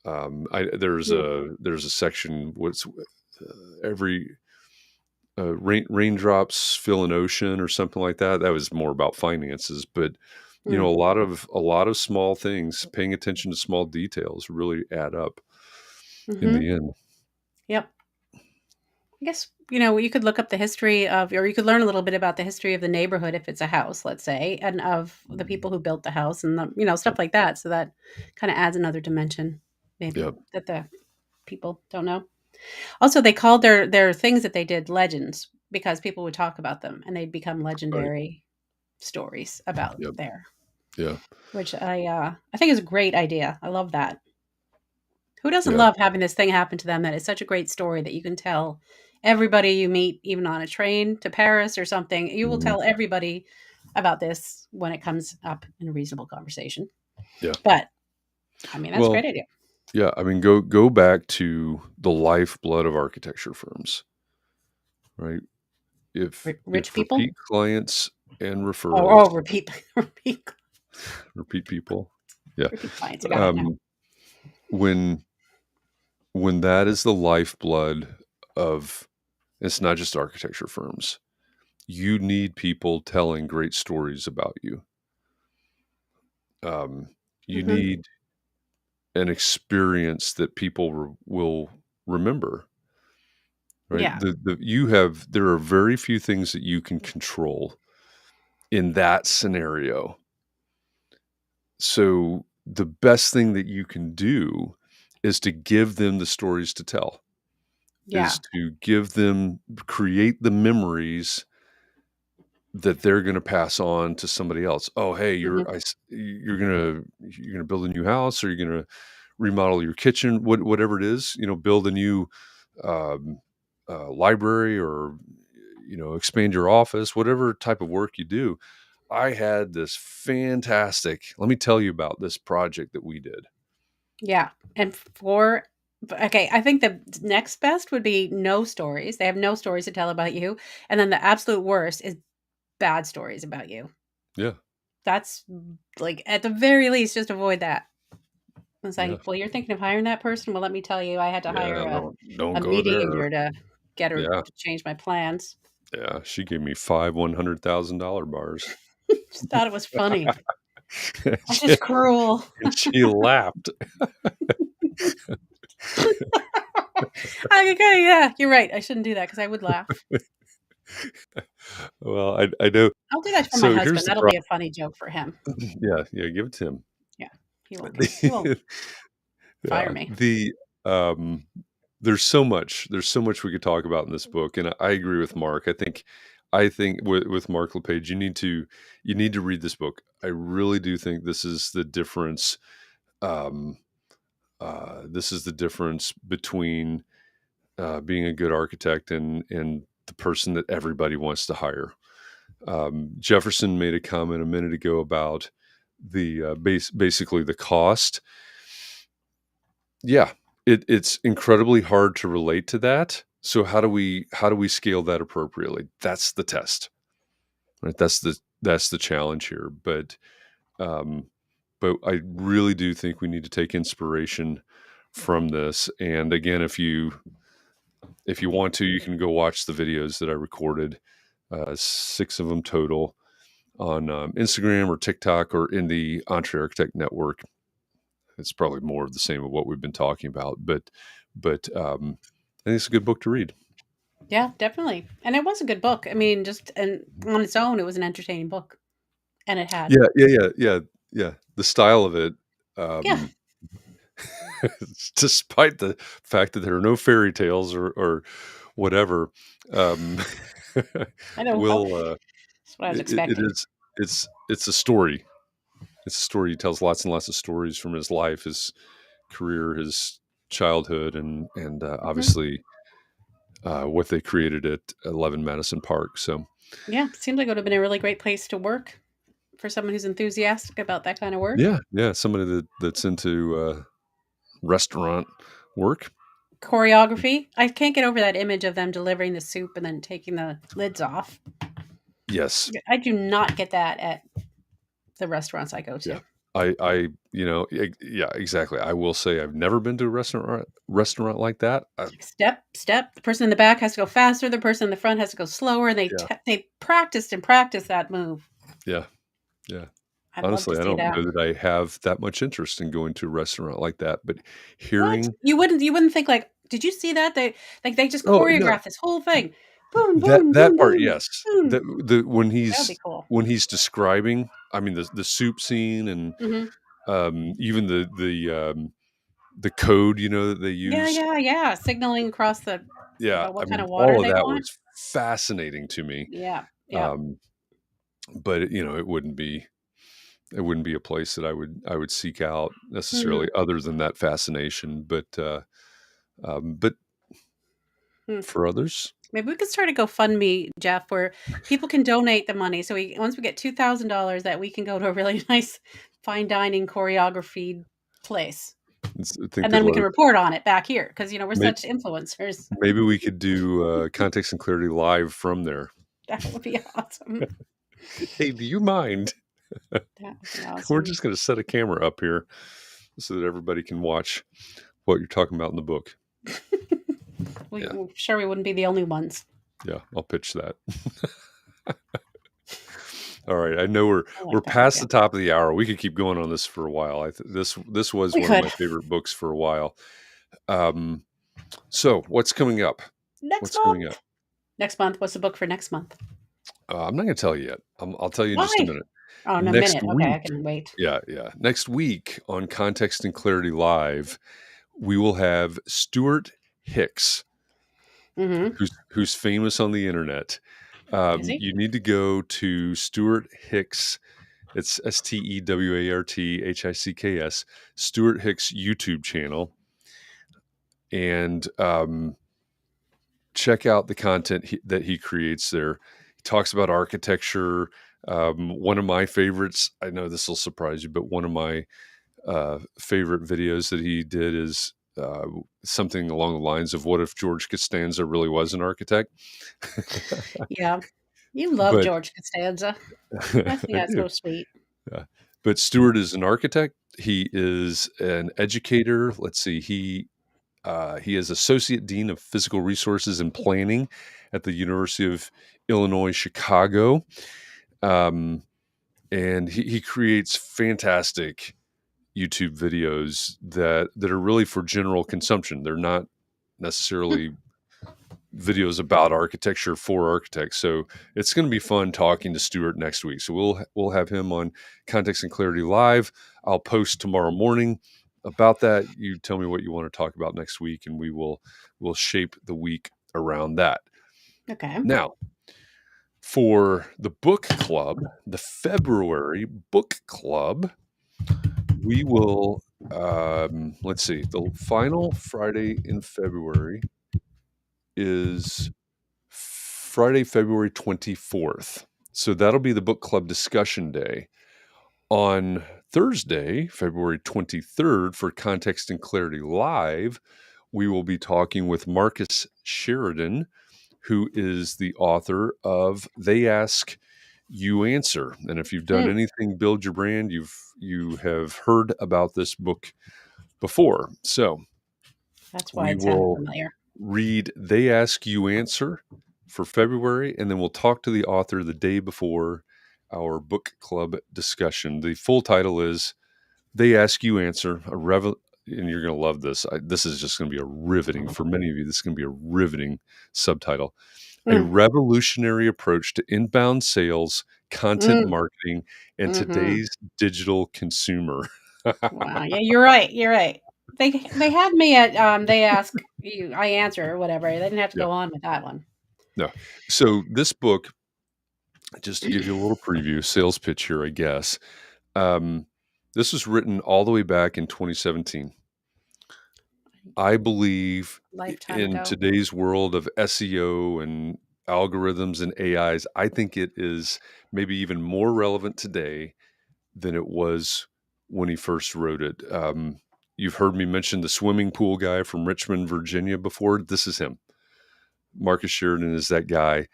Mm, There's a section what's every raindrops fill an ocean or something like that. That was more about finances, but mm, a lot of small things, paying attention to small details, really add up in mhm. the end. Yep. I guess, you could look up the history of, or you could learn a little bit about the history of the neighborhood if it's a house, let's say, and of the people who built the house and stuff Yep. like that. So that kind of adds another dimension, maybe, Yep. that the people don't know. Also, they called their things that they did legends because people would talk about them and they'd become Right. legendary stories about Yep. there, Yeah. which I think is a great idea. I love that. Who doesn't Yeah. love having this thing happen to them that is such a great story that you can tell everybody you meet, even on a train to Paris or something? You will Mhm. tell everybody about this when it comes up in a reasonable conversation. Yeah. But I mean, that's a Well, great idea. yeah. I mean, go back to the lifeblood of architecture firms, right? If Rich people. repeat clients and Oh, referrals, repeat, repeat people, yeah. repeat clients. I got it now. Um, when that is the lifeblood of it's not just architecture firms. You need people telling great stories about you. You Hmm. need an experience that people will remember. right? Yeah. There are very few things that you can control in that scenario. So the best thing that you can do is to give them the stories to tell, Yeah. is to create the memories that they're gonna pass on to somebody else. "Oh, hey, Mhm. you're gonna build a new house, or you're gonna remodel your kitchen," whatever it is, build a new, um, library, or, expand your office, whatever type of work you do. I had this fantastic let me tell you about this project that we did. Yeah, and for okay, I think the next best would be no stories. They have no stories to tell about you, and then the absolute worst is bad stories about you. Yeah, That's like, at the very least, just avoid that. It's yeah, like, "Well, you're thinking of hiring that person? Well, let me tell you, I had to hire yeah, don't a go there. mediator to get her Yeah, to change my plans." yeah, she gave me 5 $100,000 bars. Just thought it was funny. That's She just cruel. she laughed. Okay, yeah, you're right. I shouldn't do that because I would laugh. Well, I know. I'll do that for my So here's husband. the That'll problem. be a funny joke for him. Yeah, yeah, give it to him. Yeah, he won't fire Yeah, me. um, there's so much we could talk about in this book, and I agree with Mark. I think with Mark LePage, you need to read this book. I really do think um, this is the difference between, being a good architect and the person that everybody wants to hire. Jefferson made a comment a minute ago about basically the cost. Yeah, it's incredibly hard to relate to that. So how do we scale that appropriately? That's the test, right? That's the challenge here. Um, but I really do think we need to take inspiration from this. And again, if you want to, you can go watch the videos that I recorded, 6 of them total, on Instagram or TikTok or in the Entre Architect Network. It's probably more of the same of what we've been talking about, but I think it's a good book to read. Yeah, definitely. And it was a good book. I mean, just and on its own, it was an entertaining book, and it had Yeah, yeah, yeah, yeah, yeah. The style of it, yeah, um, despite the fact that there are no fairy tales or whatever, um, I know. Well, will that's what I was it expecting. is it's a story. It's a story. He tells lots and lots of stories from his life, his career, his childhood, and Mhm. obviously what they created at 11 Madison Park. So Yeah, seemed like it would have been a really great place to work for someone who's enthusiastic about that kind of work. yeah, yeah, somebody that's into restaurant work. Choreography. I can't get over that image of them delivering the soup and then taking the lids off. Yes, I do not get that at the restaurants I go yeah. to. Yeah, exactly. I will say I've never been to a restaurant like that. Step, step. The person in the back has to go faster. The person in the front has to go slower. And Yeah, they practiced and practiced that move. yeah, yeah. I'd love to Honestly, I see don't that. know that I have that much interest in going to a restaurant like that, but What? hearing You wouldn't think like, did you see that? They just oh no, choreographed this whole thing. Boom, boom, that boom, part, boom, yes. boom. The That would be cool. when he's describing, I mean, the soup scene, and Mhm. even the code, that they Yeah, use. yeah, yeah. Signaling across the Yeah, about I what kind mean, of all water of they that want. was fascinating to me. Yeah, yeah. Um, but it wouldn't be a place that I would seek out necessarily, Mhm. other than that fascination. But Hmm. for others, Maybe we could start a GoFundMe, Jeff, where people can donate the money. So once we get $2,000, that we can go to a really nice fine dining choreography place, I think and they'd then we let can us. report on it back here because we're Maybe, such influencers. maybe we could do context and clarity live from there. That would be awesome. Hey, do you mind? That would be We're awesome. just going to set a camera up here so that everybody can watch what you're talking about in the book. Yeah, We're sure we wouldn't be the only ones. yeah, I'll pitch that. All right, I know I we're like that past idea. the top of the hour. We could keep going on this for a while. This was We one of could. my favorite books for a while. Um, so what's coming up? Next What's coming up? month. Next month. What's the book for next month? I'm not going to tell you yet. I'll tell you in just a Why? minute. Oh, in a Next minute. Okay, I week, can wait. yeah, yeah. Next week on Context and Clarity Live, we will have Stuart Hicks, Mm-hmm. who's famous on the internet. Is he? You need to go to Stuart Hicks. It's StewartHicks, Stuart Hicks YouTube channel, and check out the content that he creates there. He talks about architecture. One of my favorites, I know this will surprise you, but one of my favorite videos that he did is something along the lines of what if George Costanza really was an architect? Yeah. You love But George Costanza. I think I that's do. so sweet. Yeah. But Stewart is an architect. He is an educator. Let's see. He is Associate Dean of Physical Resources and Planning at the University of Illinois, Chicago. Um, and he creates fantastic YouTube videos that are really for general consumption. They're not necessarily videos about architecture for architects. So it's going to be fun talking to Stuart next week. So we'll have him on Context and Clarity Live. I'll post tomorrow morning about that. You tell me what you want to talk about next week, and we'll shape the week around that. Okay. Now, for the book club, the February book club, we will let's see, the final Friday in February is Friday, February 24th. So that'll be the book club discussion day. On Thursday, February 23rd, for Context and Clarity Live, we will be talking with Marcus Sheridan, who is the author of They Ask, You Answer. And if you've done Mm, anything build your brand, you have heard about this book before. So that's why we it sounded will familiar. read They Ask, You Answer for February, and then we'll talk to the author the day before our book club discussion. The full title is They Ask, You Answer, and you're going to love this. This is just going to be a riveting, for many of you, this is going to be a riveting subtitle. A Mm, revolutionary approach to inbound sales, content mm, marketing, and mm-hmm. today's digital consumer. Wow. Yeah, you're right. You're right. They had me at they ask you, I answer or whatever. They didn't have to Yeah, go on with that one. no. So this book, just to give you a little preview, sales pitch here, I guess. Um, this was written all the way back in 2017. I believe Lifetime in ago. today's world of SEO and algorithms and AIs, I think it is maybe even more relevant today than it was when he first wrote it. You've heard me mention the swimming pool guy from Richmond, Virginia before. This is him. Marcus Sheridan is that guy.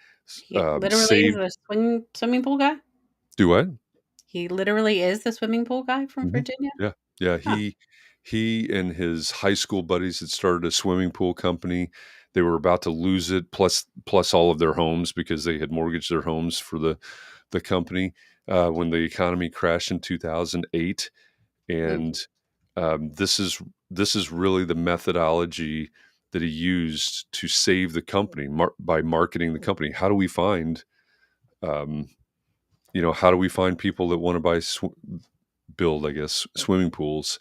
He literally is Saved. a swimming pool guy. Do what? He literally is the swimming pool guy from Mhm. Virginia. Yeah, yeah. Huh. He and his high school buddies had started a swimming pool company. They were about to lose it, plus all of their homes because they had mortgaged their homes for the company when the economy crashed in 2008. Mm, And this is really the methodology that he used to save the company by marketing the company. How do we find um, how do we find people that want to build, I guess, swimming pools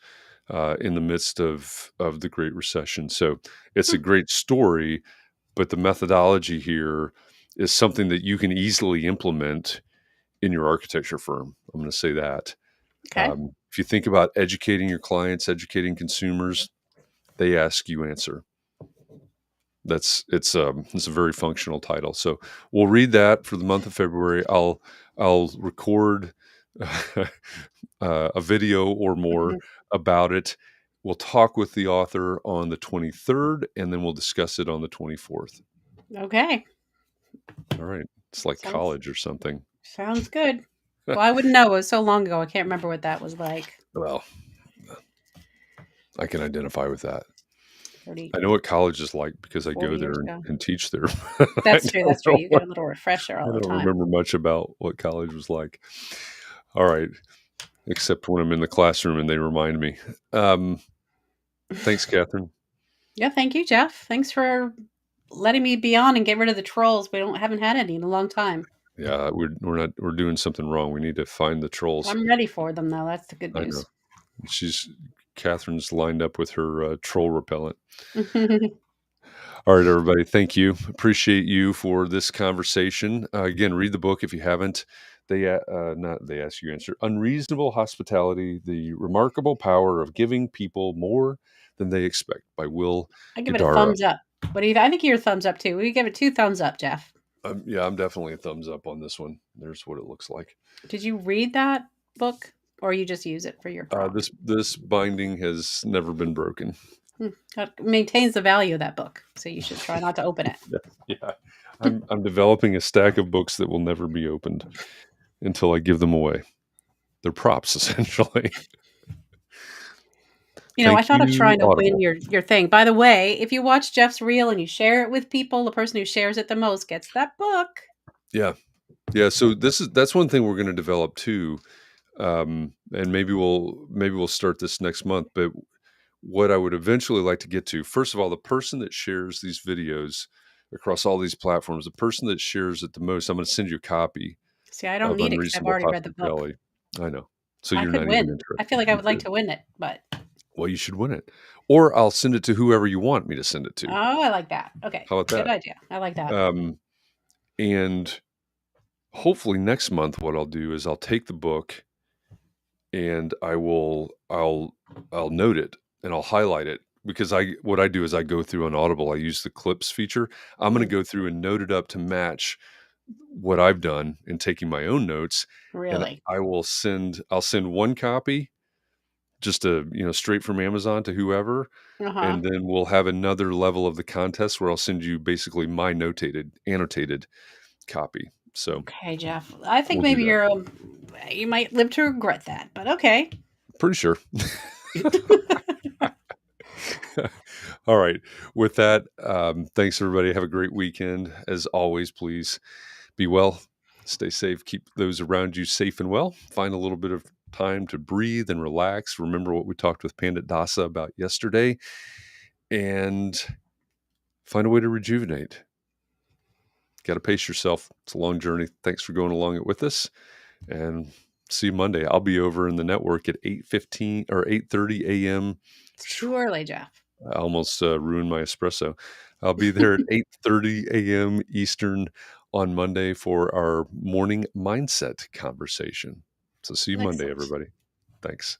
in the midst of the Great Recession? So it's a hmm, great story, but the methodology here is something that you can easily implement in your architecture firm. I'm going to say that. okay. If you think about educating your clients, educating consumers, they ask, you answer. It's a very functional title. So we'll read that for the month of February. I'll record a video or more Mhm. about it. We'll talk with the author on the 23rd, and then we'll discuss it on the 24th. Okay. All right. It's like Sounds college or something. sounds good. Well, I wouldn't know. It was so long ago. I can't remember what that was like. Well, I can identify with that. 30, I know what college is like because I 40 go years there ago. and teach there. That's true. That's true. You get What, a little refresher I all the don't time. remember much about what college was like. All right. Except when I'm in the classroom and they remind me. Um, Thanks, Catherine. Yeah, thank you, Jeff. Thanks for letting me be on and get rid of the trolls. We haven't had any in a long time. Yeah, we're doing something wrong. We need to find the trolls. I'm ready for them though. That's the good I know. news. She's Catherine's lined up with her troll repellent. All right, everybody. Thank you. Appreciate you for this conversation. Again, read the book if you haven't. Not they ask you to answer. Unreasonable Hospitality: The Remarkable Power of Giving People More Than They Expect by Will I give it a Guidara. thumbs up. What do you? I think you're a thumbs up too. We give it 2 thumbs up, Jeff. Yeah, I'm definitely a thumbs up on this one. There's what it looks like. Did you read that book, or you just use it for your prompt? This binding has never been broken. That maintains the value of that book, so you should try not to open it. Yeah, I'm developing a stack of books that will never be opened until I give them away. They're props, essentially. I Thank thought of you, trying to win Audible. your thing. By the way, if you watch Jeff's reel and you share it with people, the person who shares it the most gets that book. Yeah, yeah. So that's one thing we're going to develop too, and maybe we'll start this next month. But what I would eventually like to get to, first of all, the person that shares these videos across all these platforms, the person that shares it the most, I'm going to send you a copy See, I don't of need it because I've Unreasonable already read the book. Hospitality. I know. So I you're could not even win. I feel interested. like I You would like could. to win it, but Well, you should win it. Or I'll send it to whoever you want me to send it to. oh, I like that. Okay, How about good idea. I like that? that. And hopefully next month, what I'll do is I'll take the book and I'll note it and I'll highlight it because what I do is I go through on Audible. I use the clips feature. I'm going Mm, to go through and note it up to match what I've done in taking my own notes, and really? I'll send one copy just straight from Amazon to whoever, Uh huh. and then we'll have another level of the contest where I'll send you basically my annotated copy. So Okay, Jeff. I think we'll do maybe that. you might live to regret that, but okay. Pretty sure. All right. With that, thanks everybody. Have a great weekend. As always, please be well, stay safe, keep those around you safe and well. Find a little bit of time to breathe and relax. Remember what we talked with Pandit Dasa about yesterday, and find a way to rejuvenate. Got to pace yourself. It's a long journey. Thanks for going along it with us, and see you Monday. I'll be over in the network at 8:15 or 8:30 a.m. It's too early, Jeff. I almost ruined my espresso. I'll be there at 8:30 a.m. Eastern on Monday for our morning mindset conversation. So see you Monday, Excellent. everybody. Thanks.